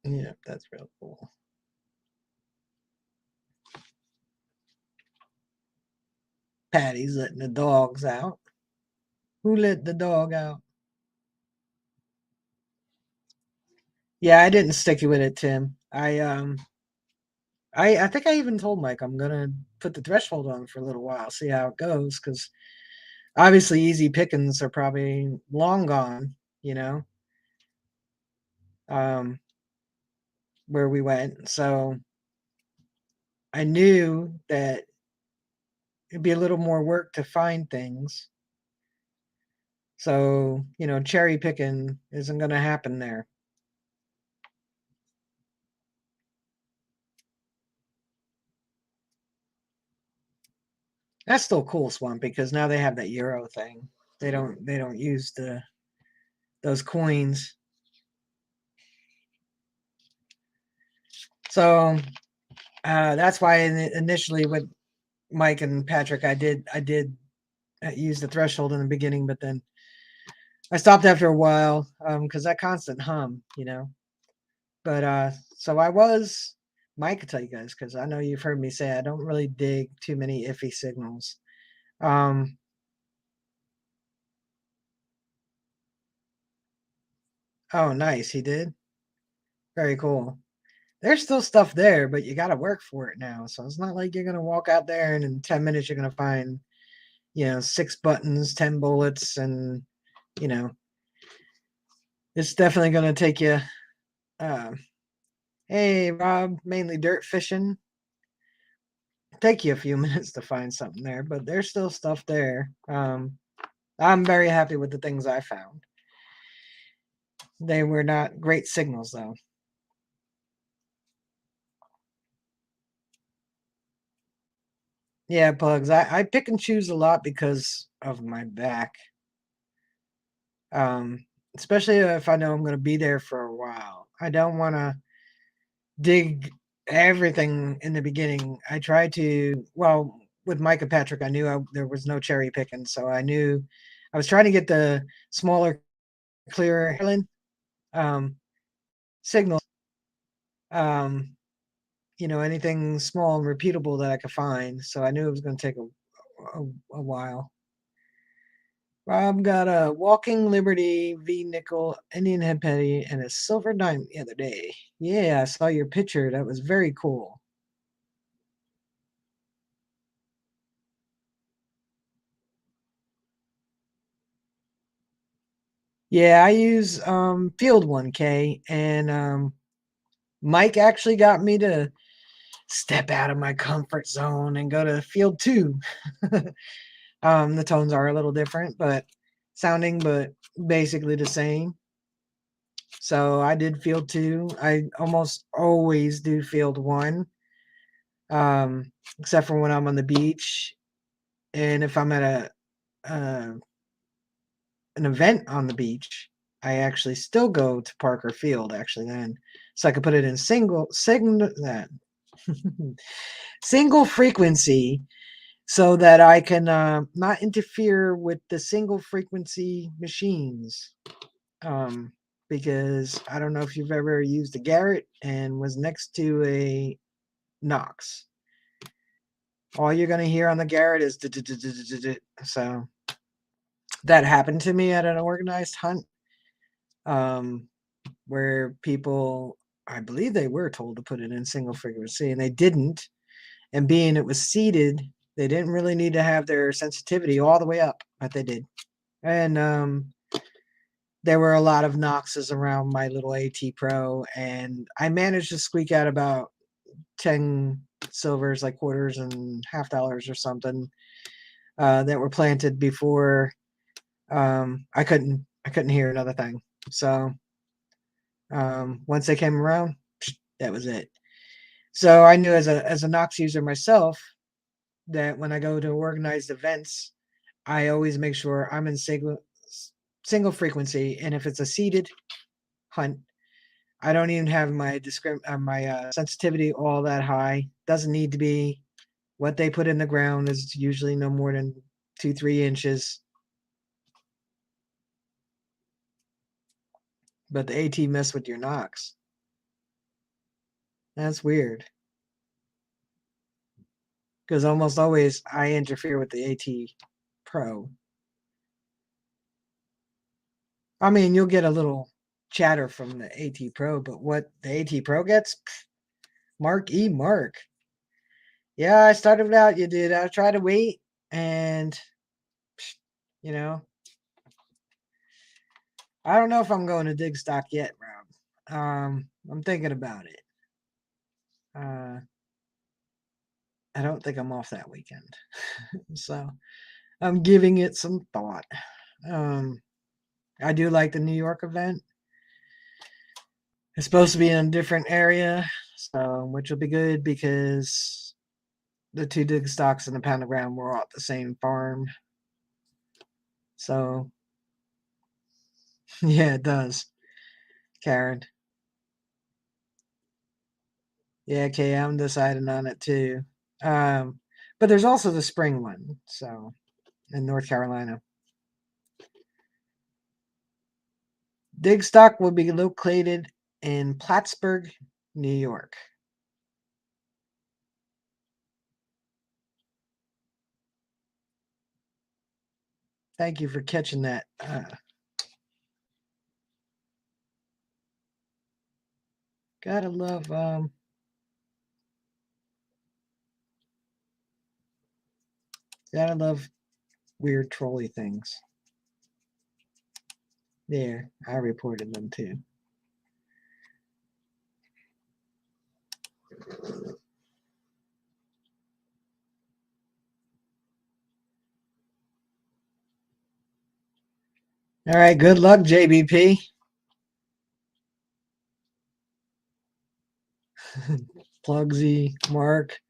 Yeah, that's real cool. Patty's letting the dogs out. Who let the dog out? Yeah, I didn't stick with it, Tim. I think I even told Mike I'm gonna put the threshold on for a little while, see how it goes, because obviously easy pickings are probably long gone, you know, um, where we went. So I knew that it'd be a little more work to find things. So, cherry picking isn't gonna happen there. That's still cool, Swamp, because now they have that euro thing. They don't use those coins. So that's why initially with Mike and Patrick, I did use the threshold in the beginning, but then I stopped after a while because that constant hum. But so I was Mike could tell you guys because I know you've heard me say I don't really dig too many iffy signals. Um, oh, nice, he did. Very cool. There's still stuff there, but you got to work for it now. So it's not like you're gonna walk out there and in 10 minutes you're gonna find, 6 buttons, 10 bullets, and you know, it's definitely gonna take you. Uh, hey, Rob, mainly dirt fishing. Take you a few minutes to find something there, but there's still stuff there. I'm very happy with the things I found. They were not great signals though. Yeah, plugs. I pick and choose a lot because of my back. Especially if I know I'm going to be there for a while. I don't want to dig everything in the beginning. I try to, well, with Mike and Patrick, I knew there was no cherry picking, so I knew I was trying to get the smaller, clearer um, signals. Um, anything small and repeatable that I could find. So I knew it was going to take a while. Rob got a Walking Liberty V nickel Indian head penny and a silver dime the other day. Yeah, I saw your picture. That was very cool. Yeah, I use Field 1K, and Mike actually got me to step out of my comfort zone and go to Field 2. The tones are a little different, but basically the same. So I did Field 2. I almost always do Field 1, except for when I'm on the beach, and if I'm at uh, an event on the beach, I actually still go to Parker Field. Actually, then, so I could put it in single frequency, so that I can not interfere with the single frequency machines. Um, because I don't know if you've ever used a Garrett and was next to a Knox. All you're gonna hear on the Garrett is so that happened to me at an organized hunt, um, where people, I believe they were told to put it in single frequency and they didn't. And being it was seated, they didn't really need to have their sensitivity all the way up, but they did. And there were a lot of Knoxes around my little AT Pro, and I managed to squeak out about 10 silvers, like quarters and $half or something, that were planted before I couldn't hear another thing. So once they came around, that was it. So I knew as a Knox user myself that when I go to organized events, I always make sure I'm in single frequency, and if it's a seated hunt, I don't even have my sensitivity all that high. Doesn't need to be. What they put in the ground is usually no more than 2-3 inches. But the AT mess with your Knox. That's weird. Because almost always I interfere with the AT Pro. I mean, you'll get a little chatter from the AT Pro, but what the AT Pro gets, Mark. Yeah, I started out, you did. I tried to wait, and, you know, I don't know if I'm going to dig stock yet, Rob. I'm thinking about it. Uh, I don't think I'm off that weekend. So I'm giving it some thought. Um, I do like the New York event. It's supposed to be in a different area, so which will be good because the two dig stocks and the pound of ground were all at the same farm. So yeah, it does. Karen. Yeah, okay, I'm deciding on it too. Um, but there's also the spring one, so in North Carolina. Dig stock will be located in Plattsburgh, New York. Thank you for catching that. Gotta love gotta love weird trolley things. There, I reported them too. All right, good luck, JBP. Plugsy, Mark.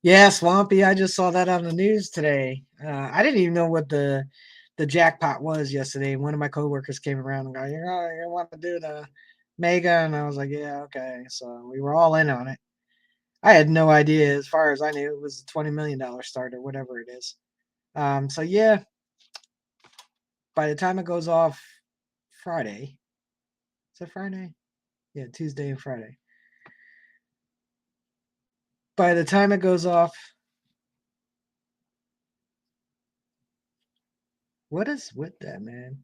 Yeah, Swampy. I just saw that on the news today. I didn't even know what the jackpot was yesterday. One of my coworkers came around and go, you want to do the mega?" And I was like, "Yeah, okay." So we were all in on it. I had no idea. As far as I knew, it was a $20 million start or whatever it is. So yeah, by the time it goes off Friday, is it Friday? Yeah, Tuesday and Friday. By the time it goes off, what is with that, man?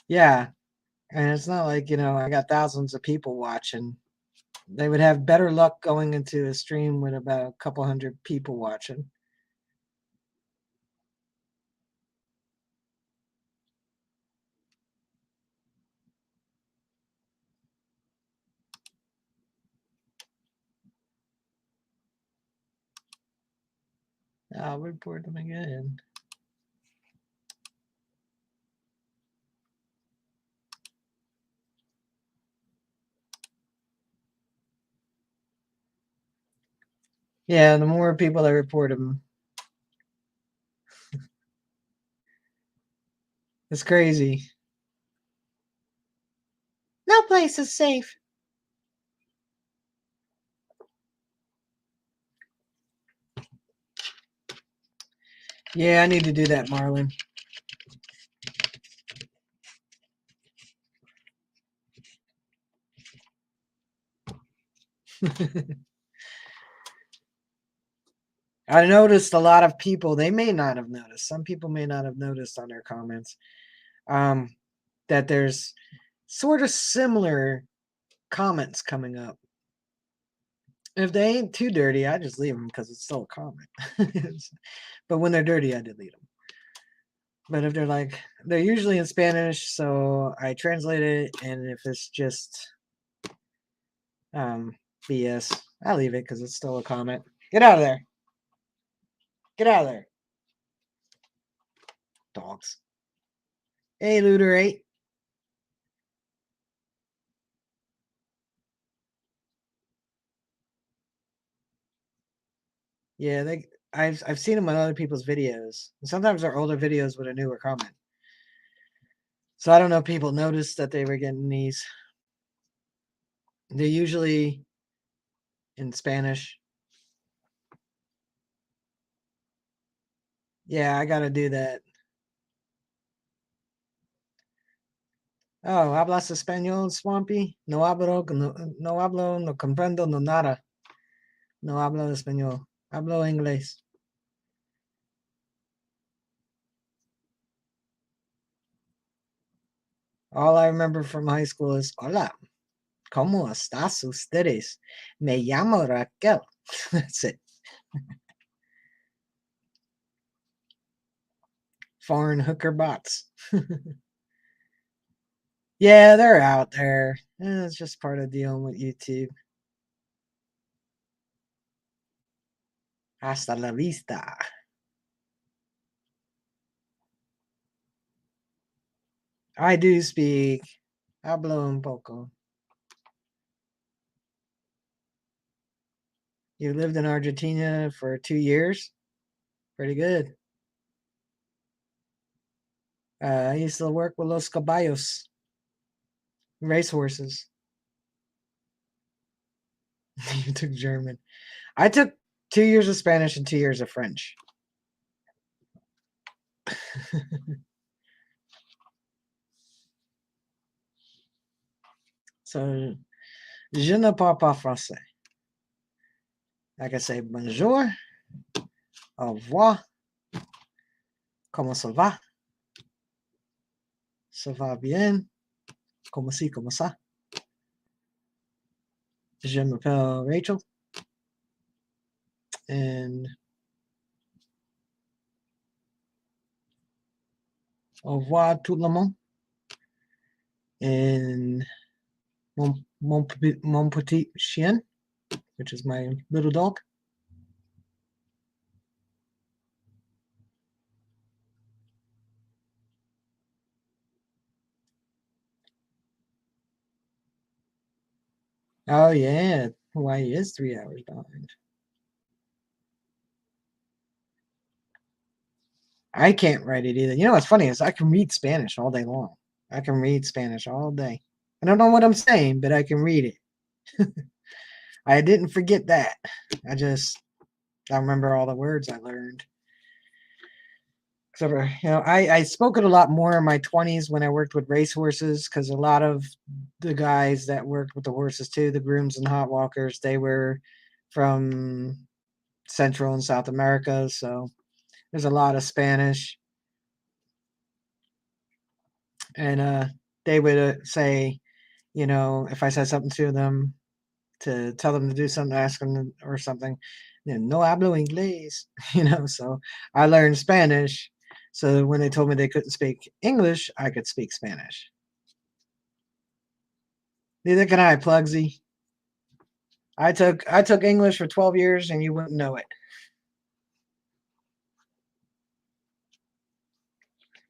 Yeah, and it's not like, I got thousands of people watching. They would have better luck going into a stream with about a couple hundred people watching. I'll report them again. Yeah, the more people that report them, it's crazy. No place is safe. Yeah, I need to do that, Marlon. I noticed a lot of people, they may not have noticed. Some people may not have noticed on their comments that there's sort of similar comments coming up. If they ain't too dirty, I just leave them because it's still a comment. But when they're dirty, I delete them. But if they're usually in Spanish, so I translate it, and if it's just BS, I leave it because it's still a comment. Get out of there. Get out of there. Dogs. Hey, Looter 8. Yeah, I've seen them on other people's videos. And sometimes they're older videos with a newer comment. So I don't know if people noticed that they were getting these. They're usually in Spanish. Yeah, I gotta do that. Oh, ¿hablas español, Swampy? No hablo, no comprendo, no nada. No hablo español. Hablo inglés. All I remember from high school is, Hola, ¿cómo estás ustedes? Me llamo Raquel. That's it. Foreign hooker bots. Yeah, they're out there. It's just part of dealing with YouTube. Hasta la vista. I do speak. Hablo un poco. You lived in Argentina for 2 years? Pretty good. I used to work with Los Caballos, racehorses. You took German. I took 2 years of Spanish and 2 years of French. So, je ne parle pas français. I can say bonjour, au revoir, comment ça va? Ça va bien? Comment ci, comment ça? Je m'appelle Rachel. And au revoir tout le monde. And mon petit chien, which is my little dog. Oh yeah, Hawaii is 3 hours behind. I can't write it either. You know what's funny is I can read Spanish all day long. I can read Spanish all day. I don't know what I'm saying, but I can read it. I didn't forget that. I remember all the words I learned. So, I spoke it a lot more in my 20s when I worked with racehorses because a lot of the guys that worked with the horses too, the grooms and hot walkers, they were from Central and South America. So there's a lot of Spanish. And they would say, if I said something to them to tell them to do something, ask them or something, no hablo inglés, so I learned Spanish. So when they told me they couldn't speak English, I could speak Spanish. Neither can I, Plugsy. I took English for 12 years and you wouldn't know it.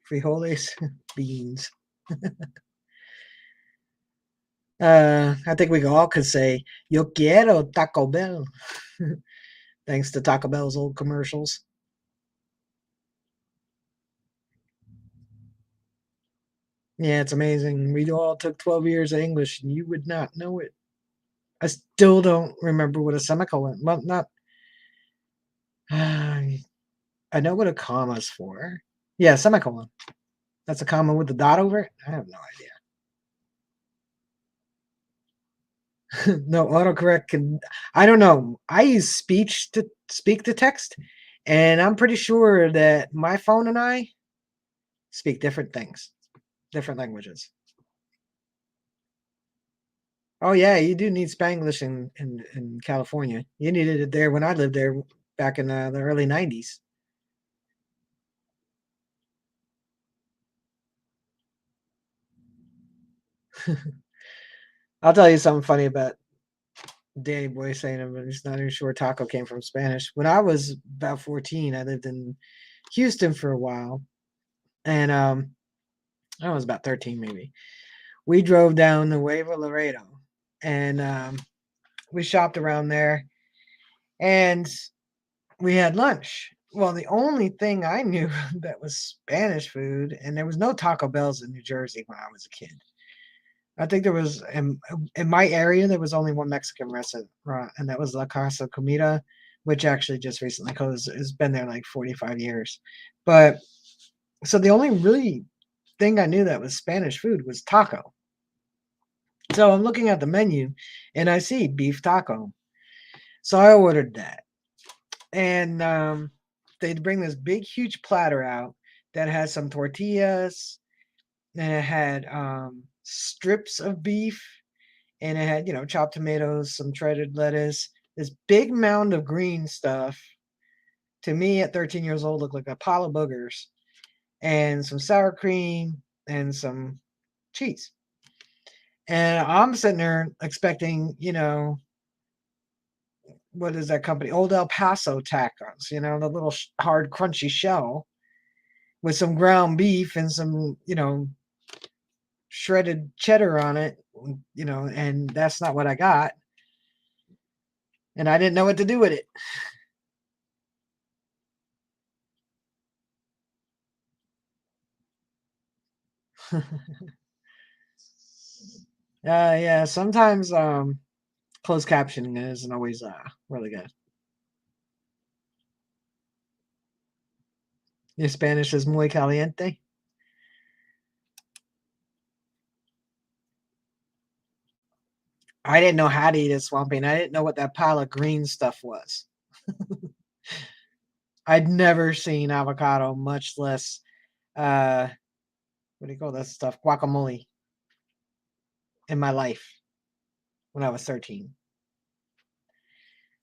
Frijoles, beans. I think we all could say, Yo quiero Taco Bell. Thanks to Taco Bell's old commercials. Yeah, it's amazing. We all took 12 years of English and you would not know it. I still don't remember what a semicolon. Well, not. I know what a comma is for. Yeah, semicolon. That's a comma with a dot over it. I have no idea. No, autocorrect can. I don't know. I use speech to speak to text, and I'm pretty sure that my phone and I speak different things, different languages. Oh yeah, you do need Spanglish in California. You needed it there when I lived there back in the early '90s. I'll tell you something funny about Danny Boy saying him, he's not even sure taco came from Spanish. When I was about 14, I lived in Houston for a while, and I was about 13 maybe. We drove down the Nuevo Laredo, and we shopped around there, and we had lunch. Well, the only thing I knew that was Spanish food, and there was no Taco Bells in New Jersey when I was a kid. I think there was in my area there was only one Mexican restaurant, and that was La Casa Comida, which actually just recently closed. It's been there like 45 years. But so the only really thing I knew that was Spanish food was taco. So I'm looking at the menu and I see beef taco. So I ordered that. And they'd bring this big, huge platter out that has some tortillas, and it had strips of beef, and it had, chopped tomatoes, some shredded lettuce, this big mound of green stuff. To me, at 13 years old, looked like a pile of boogers, and some sour cream and some cheese. And I'm sitting there expecting, what is that company? Old El Paso tacos, the little hard, crunchy shell with some ground beef and some, shredded cheddar on it, and that's not what I got. And I didn't know what to do with it. Yeah, sometimes closed captioning isn't always really good. Your Spanish is muy caliente. I didn't know how to eat a swamping. I didn't know what that pile of green stuff was. I'd never seen avocado, much less uh what do you call that stuff? Guacamole in my life when I was 13.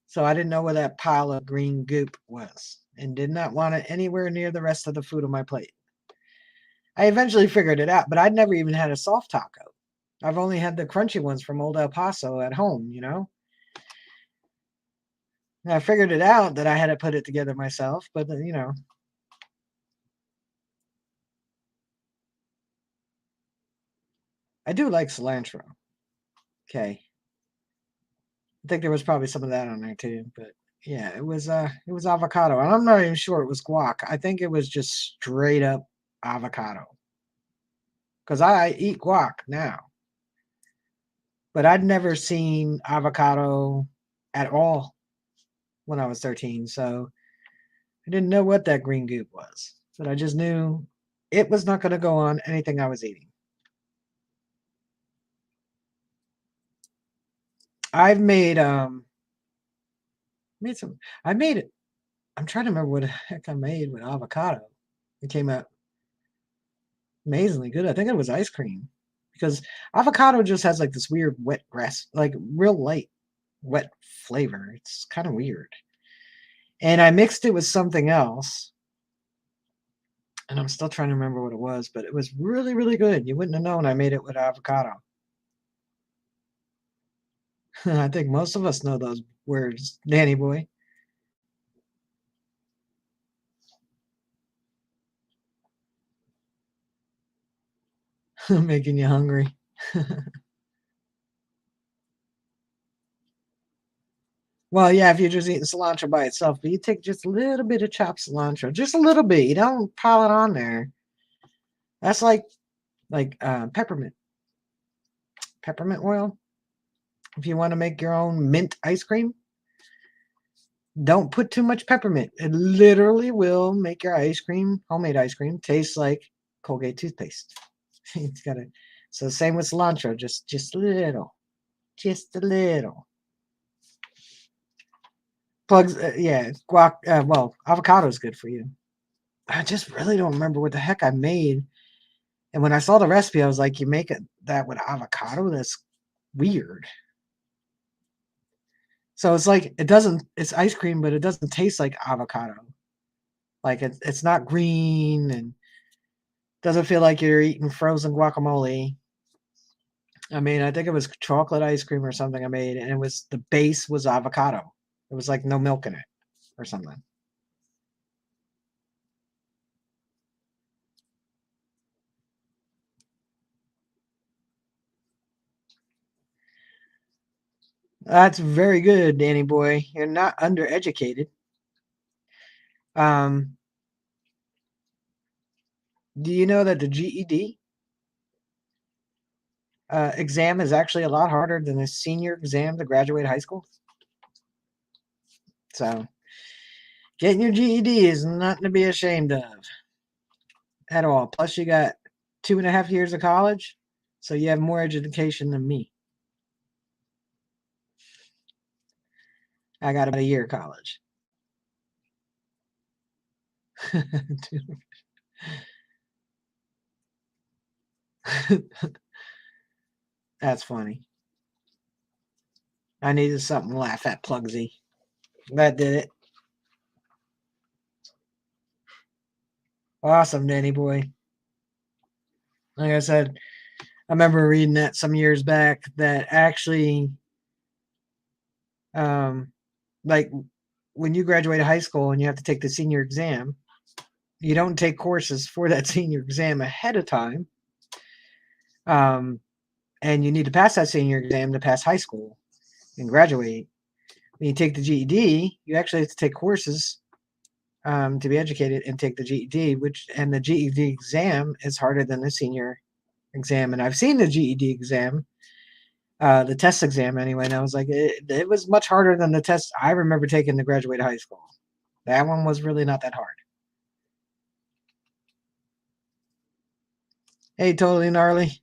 So I didn't know where that pile of green goop was and did not want it anywhere near the rest of the food on my plate. I eventually figured it out, but I'd never even had a soft taco. I've only had the crunchy ones from Old El Paso at home. And I figured it out that I had to put it together myself, but I do like cilantro. Okay. I think there was probably some of that on there too, but yeah, it was avocado. And I'm not even sure it was guac. I think it was just straight up avocado. Because I eat guac now. But I'd never seen avocado at all when I was 13. So I didn't know what that green goop was. But I just knew it was not going to go on anything I was eating. I've made some I made it. I'm trying to remember what the heck I made with avocado. It came out amazingly good. I think it was ice cream. Because avocado just has like this weird wet grass, like real light wet flavor. It's kind of weird. And I mixed it with something else. And I'm still trying to remember what it was, but it was really, really good. You wouldn't have known I made it with avocado. I think most of us know those words, Danny boy. Making you hungry. Well, yeah, if you're just eating cilantro by itself, but you take just a little bit of chopped cilantro, just a little bit. You don't pile it on there. That's like peppermint oil. If you want to make your own mint ice cream, don't put too much peppermint. It literally will make your ice cream, homemade ice cream, taste like Colgate toothpaste. It's gotta. So same with cilantro, just a little, just a little. Plugs, yeah, guac. Well, avocado is good for you. I just really don't remember what the heck I made. And when I saw the recipe, I was like, "You make that with avocado? That's weird." So it's like it doesn't. It's ice cream, but it doesn't taste like avocado. Like it's not green and doesn't feel like you're eating frozen guacamole. I mean, I think it was chocolate ice cream or something I made, and it was the base was avocado. It was like no milk in it or something. That's very good, Danny boy. You're not undereducated. Um, do you know that the GED exam is actually a lot harder than the senior exam to graduate high school? So, getting your GED is nothing to be ashamed of at all. Plus, you got 2.5 years of college, so you have more education than me. I got about a year of college. That's funny. I needed something to laugh at, Plugsy. That did it. Awesome, Danny boy. Like I said, I remember reading that some years back that actually, um, like when you graduate high school and you have to take the senior exam, you don't take courses for that senior exam ahead of time. Um, and you need to pass that senior exam to pass high school and graduate. When you take the GED, you actually have to take courses to be educated and take the GED, and the GED exam is harder than the senior exam. And I've seen the GED exam, the test exam anyway, and I was like, it was much harder than the test I remember taking to graduate high school. That one was really not that hard. Hey, totally gnarly.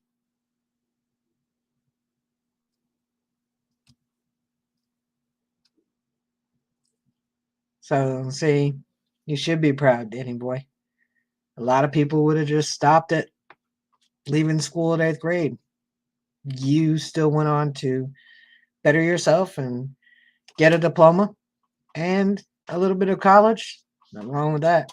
So, see, you should be proud, Danny boy. A lot of people would have just stopped at leaving school at eighth grade. You still went on to better yourself and get a diploma and a little bit of college. Nothing wrong with that.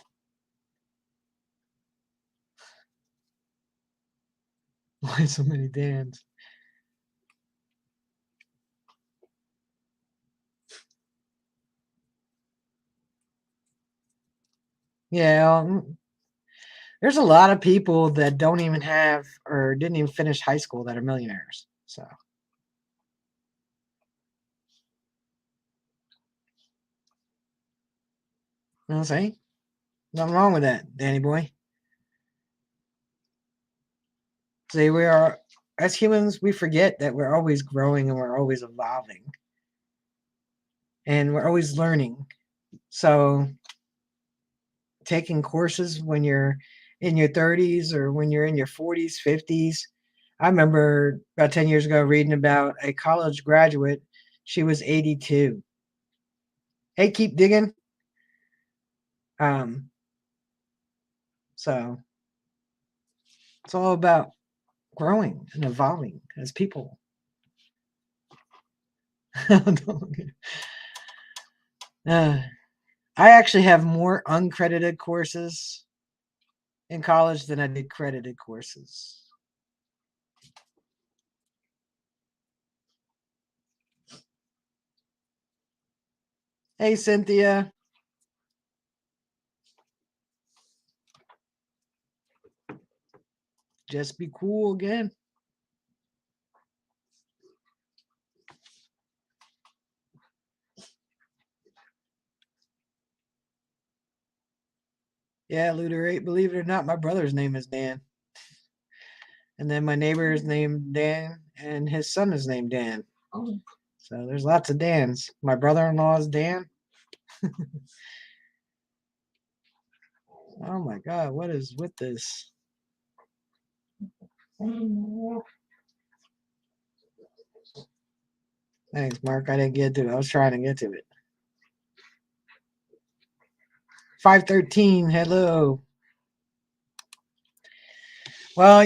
Why so many Dans? Yeah, there's a lot of people that don't even have or didn't even finish high school that are millionaires. So I'm saying? Nothing wrong with that, Danny boy. See, we are, as humans, we forget that we're always growing and we're always evolving. And we're always learning. So, taking courses when you're in your 30s or when you're in your 40s, 50s. I remember about 10 years ago reading about a college graduate. She was 82. Hey, keep digging. Um, so it's all about growing and evolving as people. I actually have more uncredited courses in college than I did credited courses. Hey, Cynthia. Just be cool again. Yeah, Luderate. Believe it or not, my brother's name is Dan. And then my neighbor is named Dan, and his son is named Dan. Oh. So there's lots of Dans. My brother-in-law is Dan. Oh my God, what is with this? Thanks, Mark. I didn't get to it. I was trying to get to it. 513, hello. Well,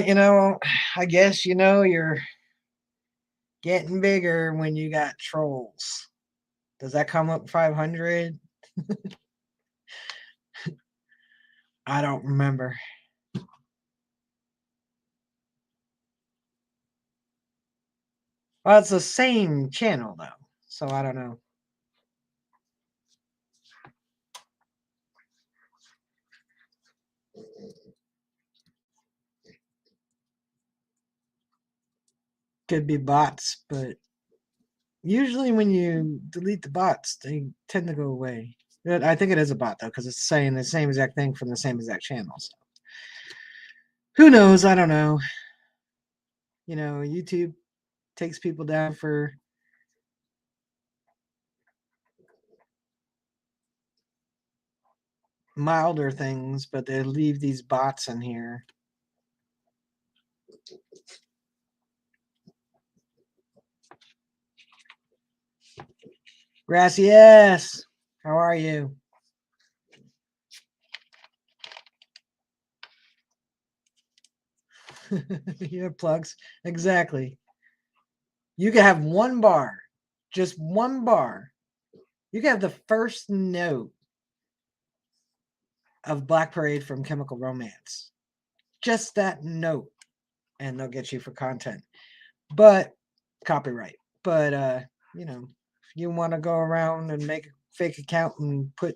I guess you're getting bigger when you got trolls. Does that come up 500? I don't remember. Well, it's the same channel though, so I don't know. Could be bots, but usually when you delete the bots, they tend to go away. I think it is a bot though, because it's saying the same exact thing from the same exact channel. So. Who knows? I don't know. YouTube takes people down for milder things, but they leave these bots in here. Gracias. How are you? You have plugs. Exactly. You can have one bar, just one bar. You can have the first note of Black Parade from Chemical Romance. Just that note, and they'll get you for content. But copyright. But if you want to go around and make a fake account and put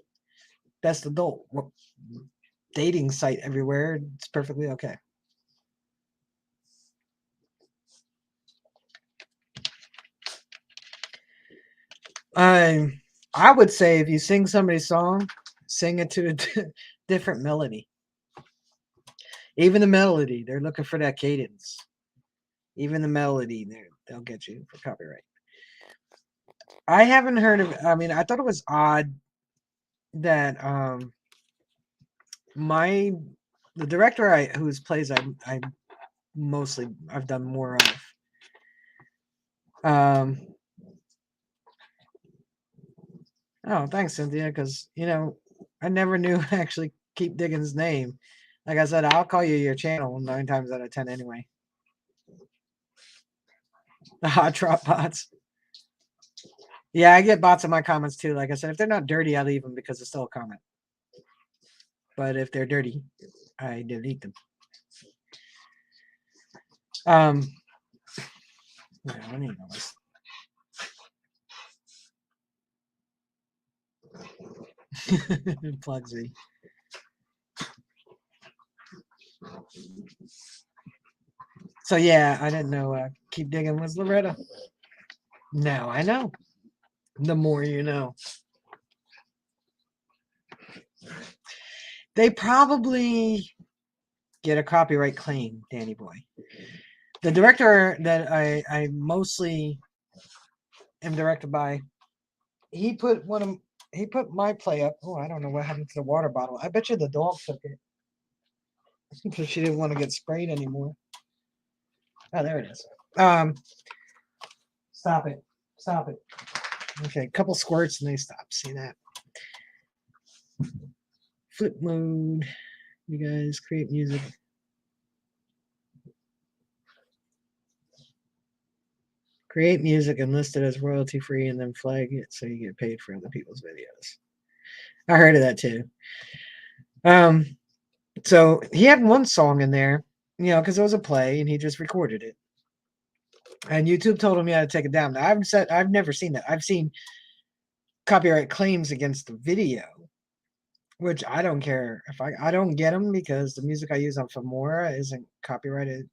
best adult dating site everywhere, it's perfectly okay. I would say if you sing somebody's song, sing it to a different melody. Even the melody, they're looking for that cadence. Even the melody, they'll get you for copyright. I haven't heard of. I mean, I thought it was odd that the director whose plays I mostly I've done more of. Oh, thanks, Cynthia, because I never knew actually Keep Digging's name. Like I said, I'll call you your channel 9 times out of 10 anyway. The hot drop bots. Yeah, I get bots in my comments too. Like I said, if they're not dirty, I leave them because it's still a comment. But if they're dirty, I delete them. Yeah, I need all this. Plugsy. So yeah, I didn't know Keep Digging was Loretta. Now I know. The more you know. They probably get a copyright claim, Danny Boy. The director that I mostly am directed by, he put he put my play up. Oh, I don't know what happened to the water bottle. I bet you the dog took it because she didn't want to get sprayed anymore. Oh, there it is. Stop it. Stop it. Okay, a couple squirts and they stop. See that? Flip mode. You guys create music. Create music and list it as royalty free and then flag it so you get paid for other people's videos. I heard of that too. So he had one song in there, because it was a play and he just recorded it. And YouTube told him he had to take it down. Now, I've never seen that. I've seen copyright claims against the video, which I don't care if I don't get them because the music I use on Filmora isn't copyrighted.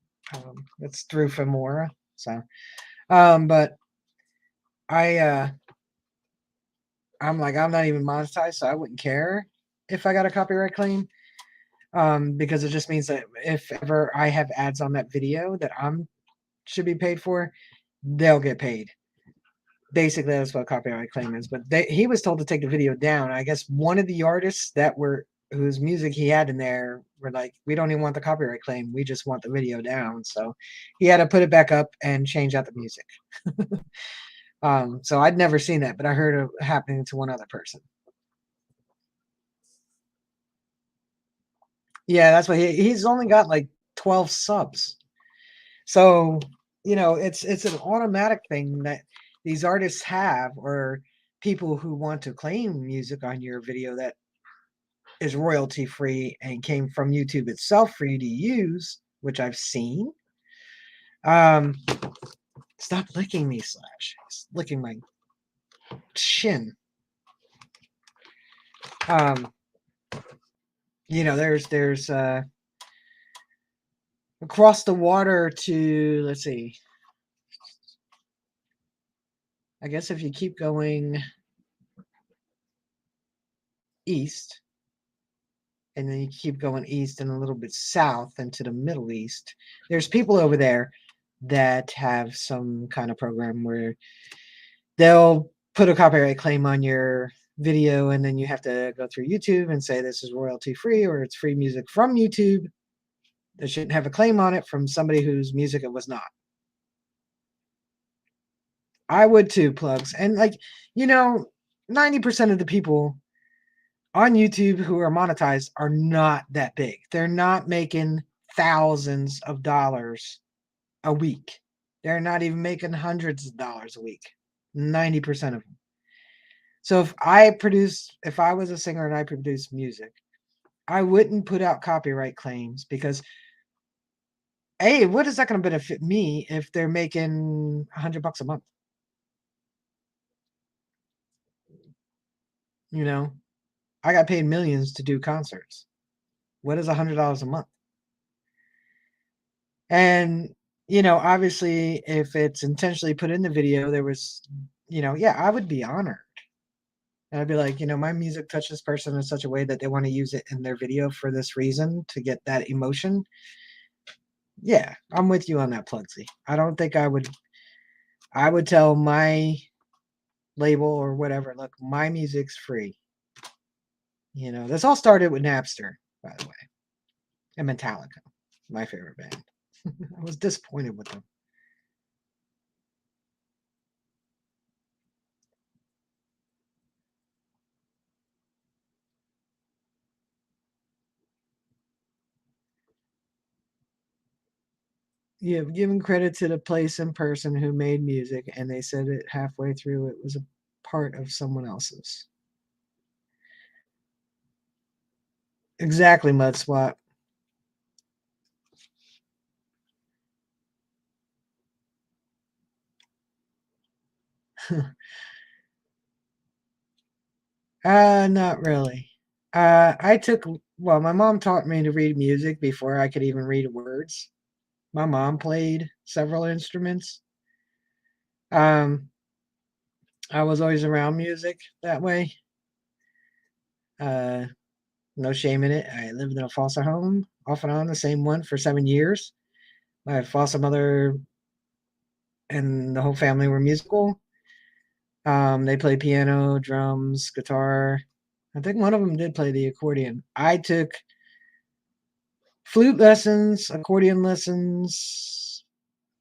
It's through Filmora. So, but I'm like, I'm not even monetized, so I wouldn't care if I got a copyright claim. Because it just means that if ever I have ads on that video that I'm should be paid for, they'll get paid. Basically, that's what a copyright claim is. But he was told to take the video down. I guess one of the artists whose music he had in there were like, we don't even want the copyright claim. We just want the video down. So he had to put it back up and change out the music. So I'd never seen that, but I heard it happening to one other person. Yeah, that's what he's only got like 12 subs. So, it's an automatic thing that these artists have, or people who want to claim music on your video that is royalty free and came from YouTube itself for you to use, which I've seen. Stop licking me, Slash. It's licking my shin. There's across the water to, let's see, I guess if you keep going east, and then you keep going east and a little bit south into the Middle East, there's people over there that have some kind of program where they'll put a copyright claim on your video, and then you have to go through YouTube and say this is royalty free or it's free music from YouTube. They shouldn't have a claim on it from somebody whose music it was not. I would too, plugs. And 90% of the people on YouTube who are monetized are not that big. They're not making thousands of dollars a week. They're not even making hundreds of dollars a week. 90% of them. So if I was a singer and I produced music, I wouldn't put out copyright claims because what is that going to benefit me if they're making $100 a month? I got paid millions to do concerts. What is $100 a month? And, obviously, if it's intentionally put in the video, there was, I would be honored. And I'd be like, my music touched this person in such a way that they want to use it in their video for this reason to get that emotion. Yeah, I'm with you on that, Plugsy. I don't think I would tell my label or whatever, look, my music's free. This all started with Napster, by the way, and Metallica, my favorite band. I was disappointed with them. Yeah, giving credit to the place and person who made music, and they said it halfway through it was a part of someone else's. Exactly, Mud Swat. Not really. My mom taught me to read music before I could even read words. My mom played several instruments. I was always around music that way. No shame in it. I lived in a foster home, off and on, the same one for 7 years. My foster mother and the whole family were musical. They played piano, drums, guitar. I think one of them did play the accordion. I took flute lessons, accordion lessons,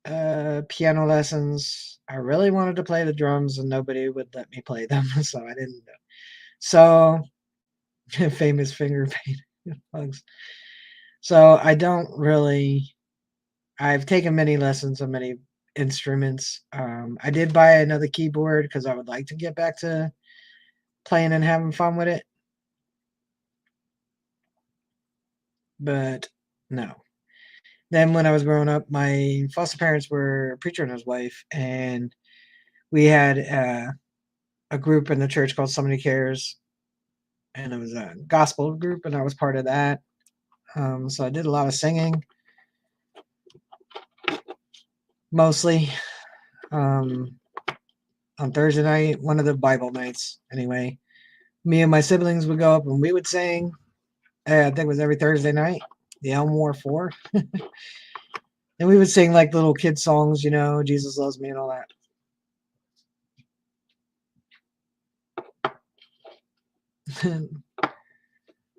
piano lessons. I really wanted to play the drums, and nobody would let me play them, so I didn't. So, famous finger paint bugs. So I don't really. I've taken many lessons on many instruments. I did buy another keyboard because I would like to get back to playing and having fun with it, but no. Then when I was growing up, my foster parents were a preacher and his wife, and we had a group in the church called Somebody Cares, and it was a gospel group, and I was part of that. So I did a lot of singing, mostly um, on Thursday night, one of the Bible nights, anyway. Me and my siblings would go up and we would sing. I think it was every Thursday night, the Elmore Four, and we would sing like little kid songs, Jesus loves me and all that.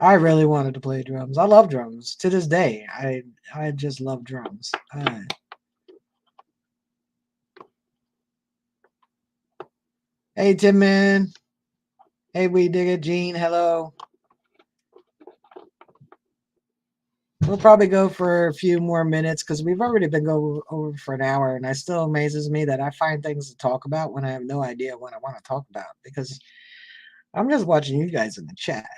I really wanted to play drums. I love drums to this day. I just love drums. Hey Tim Man. Hey We Dig It Gene. Hello. We'll probably go for a few more minutes because we've already been going over for an hour, and it still amazes me that I find things to talk about when I have no idea what I want to talk about because I'm just watching you guys in the chat.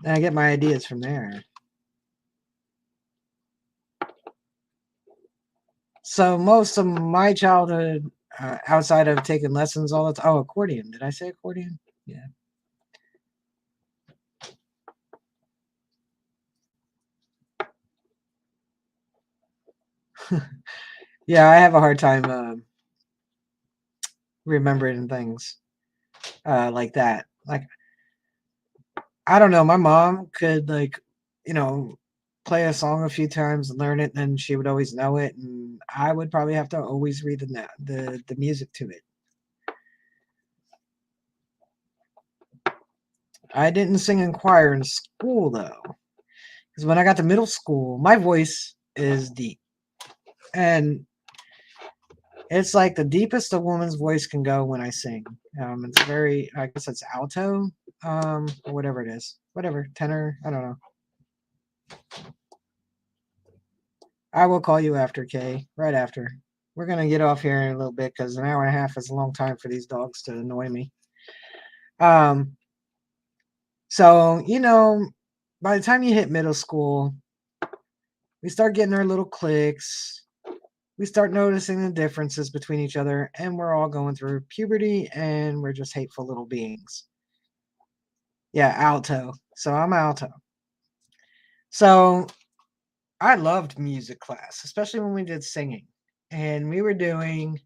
And I get my ideas from there. So most of my childhood, outside of taking lessons all the time. Oh, accordion. Did I say accordion? Yeah. Yeah, I have a hard time remembering things like that. Like, I don't know. My mom could you know, play a song a few times and learn it, and then she would always know it, and I would probably have to always read the music to it. I didn't sing in choir in school though, because when I got to middle school, my voice is deep, and it's like the deepest a woman's voice can go when I sing. It's very, I guess it's alto, or whatever it is, whatever tenor. I don't know. I will call you after, Kay. Right after. We're gonna get off here in a little bit because an hour and a half is a long time for these dogs to annoy me. Um, so by the time you hit middle school, we start getting our little cliques. We start noticing the differences between each other, and we're all going through puberty, and we're just hateful little beings. Yeah, alto. So I'm alto. So I loved music class, especially when we did singing, and we were doing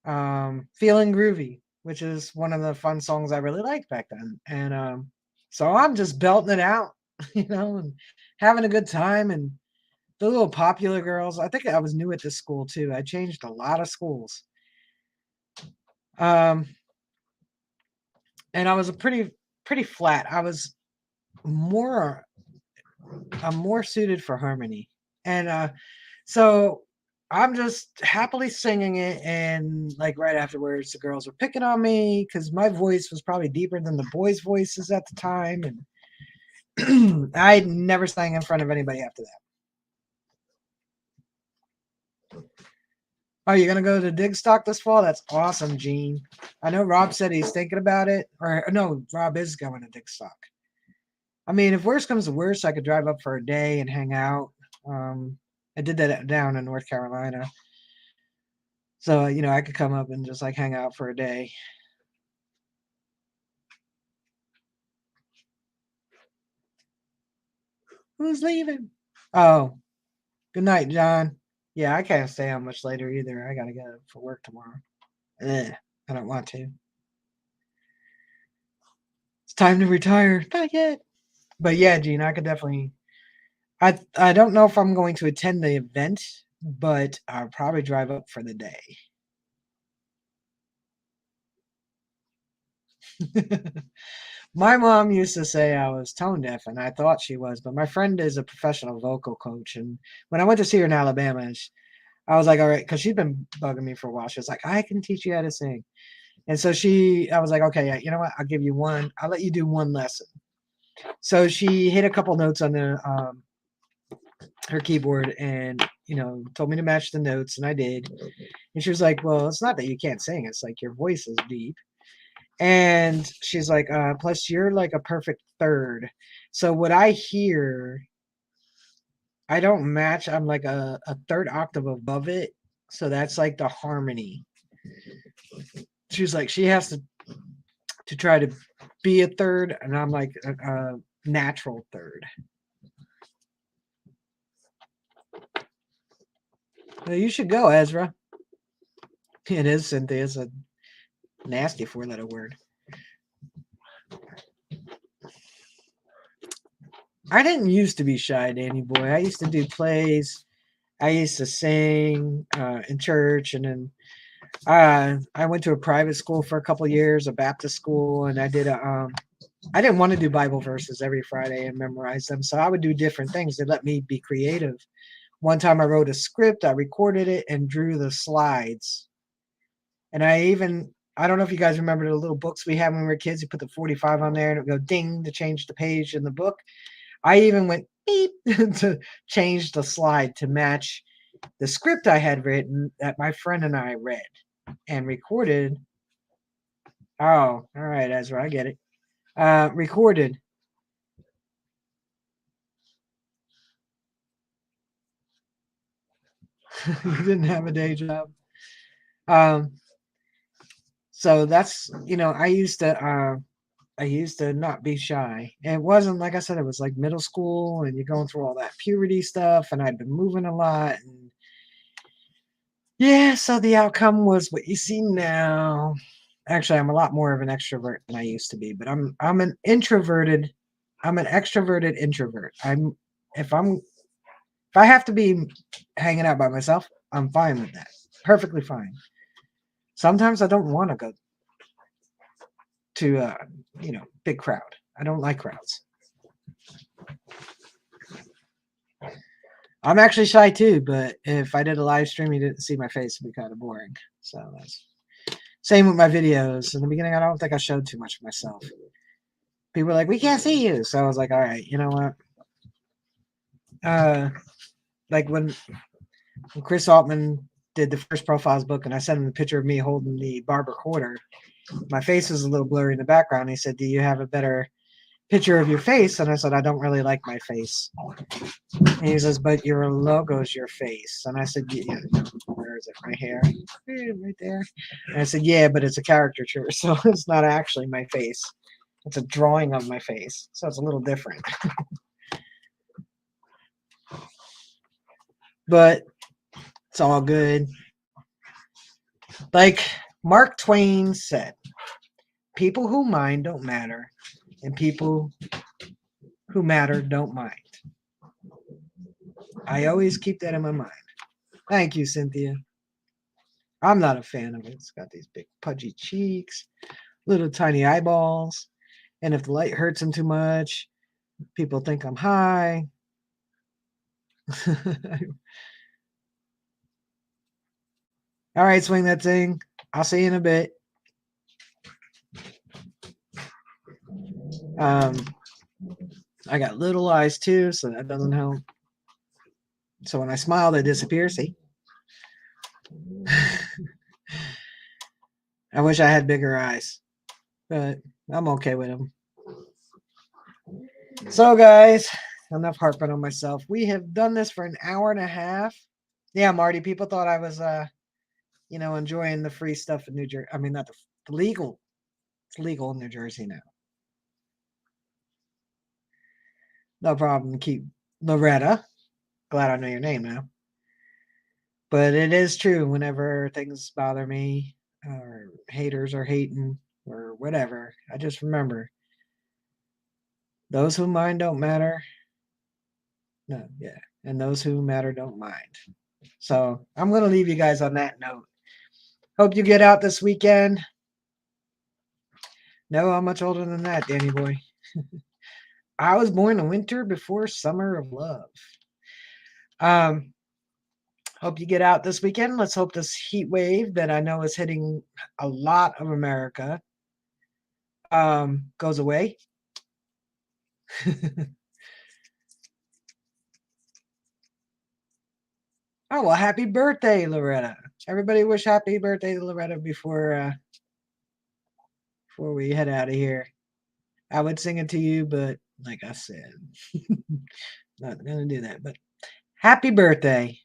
Feeling Groovy, which is one of the fun songs I really liked back then. And so I'm just belting it out, and having a good time. And the little popular girls, I think I was new at this school too. I changed a lot of schools. Um, and I was a pretty flat. More I'm more suited for harmony. And so I'm just happily singing it, and like right afterwards, the girls were picking on me because my voice was probably deeper than the boys' voices at the time, and I never sang in front of anybody after that. Oh, you're gonna go to Digstock this fall? That's awesome, Gene. I know Rob said he's thinking about it, or no, Rob is going to Digstock. I mean, if worse comes to worse, I could drive up for a day and hang out. I did that down in North Carolina. So, I could come up and just like hang out for a day. Who's leaving? Oh, good night, John. Yeah, I can't stay out much later either. I gotta get up for work tomorrow. Ugh, I don't want to. time to retire. Not yet. But yeah, Gene, I could definitely. I don't know if I'm going to attend the event, but I'll probably drive up for the day. My mom used to say I was tone deaf, and I thought she was, but my friend is a professional vocal coach. And when I went to see her in Alabama, I was like, all right, because she'd been bugging me for a while. She was like, I can teach you how to sing. And so I was like, okay, yeah, you know what? I'll give you one. I'll let you do one lesson. So she hit a couple notes on her keyboard and, told me to match the notes, and I did. And she was like, well, it's not that you can't sing. It's like your voice is deep. And she's like, plus you're like a perfect third. So what I hear, I don't match. I'm like a third octave above it. So that's like the harmony. She's like, she has to try to be a third, and I'm like a natural third. Well, you should go, Ezra. It is, Cynthia. It's a nasty four-letter word. I didn't used to be shy, Danny boy. I used to do plays. I used to sing in church, and then I went to a private school for a couple of years, a Baptist school, and I did I didn't want to do Bible verses every Friday and memorize them, so I would do different things that let me be creative. One time I wrote a script, I recorded it, and drew the slides. And I don't know if you guys remember the little books we had when we were kids. You put the 45 on there and it would go ding to change the page in the book. I even went beep to change the slide to match the script I had written that my friend and I read and recorded. Oh, all right, Ezra, I get it. Recorded. You didn't have a day job. Um, so that's I used to not be shy. And it wasn't like I said, it was like middle school and you're going through all that puberty stuff, and I'd been moving a lot, and yeah, so the outcome was what you see now. Actually, I'm a lot more of an extrovert than I used to be, but I'm an extroverted introvert. If I have to be hanging out by myself, I'm fine with that. Perfectly fine. Sometimes I don't want to go to big crowd. I don't like crowds. I'm actually shy too, but if I did a live stream, you didn't see my face, it'd be kind of boring. So that's same with my videos. In the beginning, I don't think I showed too much of myself. People were like, "We can't see you," so I was like, "All right, you know what?" Like when Chris Altman did the first profiles book, and I sent him a picture of me holding the barber quarter. My face was a little blurry in the background. He said, "Do you have a better picture of your face?" And I said, "I don't really like my face." And he says, "But your logo's your face." And I said, "Yeah, where is it? Right here, right there." And I said, "Yeah, but it's a caricature, so it's not actually my face. It's a drawing of my face, so it's a little different." But it's all good. Like Mark Twain said, people who mind don't matter, and people who matter don't mind. I always keep that in my mind. Thank you, Cynthia. I'm not a fan of it. It's got these big pudgy cheeks, little tiny eyeballs, and if the light hurts them too much, people think I'm high. All right, swing that thing. I'll see you in a bit. Um, I got little eyes too, so that doesn't help. So when I smile, they disappear. See? I wish I had bigger eyes, but I'm okay with them. So, guys, enough harping on myself. We have done this for an hour and a half. Yeah, Marty, people thought I was, enjoying the free stuff in New Jersey. I mean, not the legal. It's legal in New Jersey now. No problem. Keep Loretta. Glad I know your name now. But it is true. Whenever things bother me, or haters are hating, or whatever, I just remember Those who mind don't matter. No, yeah. And those who matter don't mind. So I'm going to leave you guys on that note. Hope you get out this weekend. No, I'm much older than that, Danny boy. I was born in winter before summer of love. Um, Hope you get out this weekend. Let's hope this heat wave that I know is hitting a lot of America goes away. Oh, well, happy birthday, Loretta. Everybody wish happy birthday to Loretta before we head out of here. I would sing it to you, but like I said, not going to do that. But happy birthday.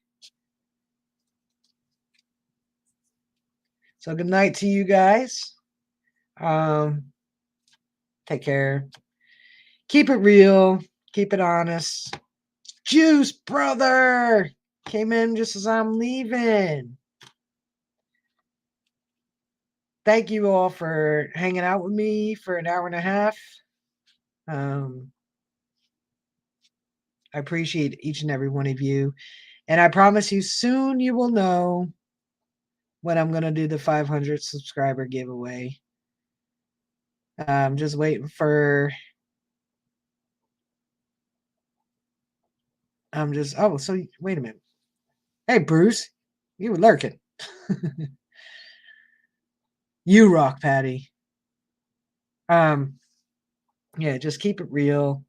So good night to you guys. Take care. Keep it real. Keep it honest. Juice, brother, came in just as I'm leaving. Thank you all for hanging out with me for an hour and a half. I appreciate each and every one of you. And I promise you, soon you will know when I'm going to do the 500 subscriber giveaway. I'm just waiting for... so wait a minute. Hey, Bruce, you were lurking. You rock, Patty. Yeah, just keep it real.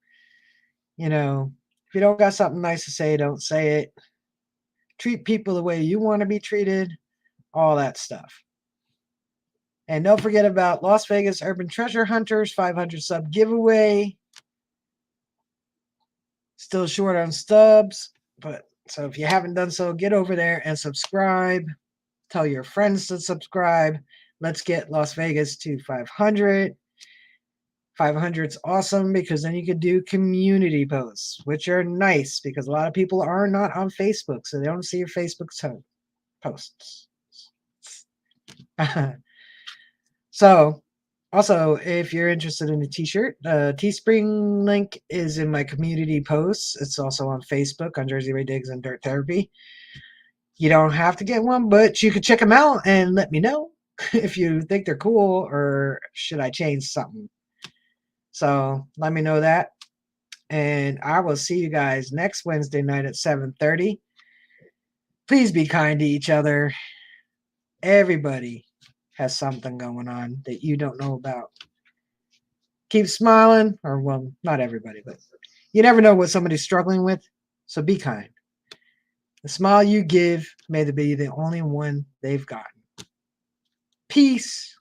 You know, if you don't got something nice to say, don't say it. Treat people the way you want to be treated, all that stuff. And don't forget about Las Vegas Urban Treasure Hunters 500 sub giveaway. Still short on stubs, but so if you haven't done so, get over there and subscribe. Tell your friends to subscribe. Let's get Las Vegas to 500. 500's awesome because then you can do community posts, which are nice because a lot of people are not on Facebook, so they don't see your Facebook posts. So, also, if you're interested in a t-shirt, Teespring link is in my community posts. It's also on Facebook on Jersey Ray Diggs and Dirt Therapy. You don't have to get one, but you can check them out and let me know if you think they're cool or should I change something. So let me know that. And I will see you guys next Wednesday night at 7:30. Please be kind to each other. Everybody has something going on that you don't know about. Keep smiling, or well, not everybody, but you never know what somebody's struggling with. So be kind. The smile you give may be the only one they've gotten. Peace.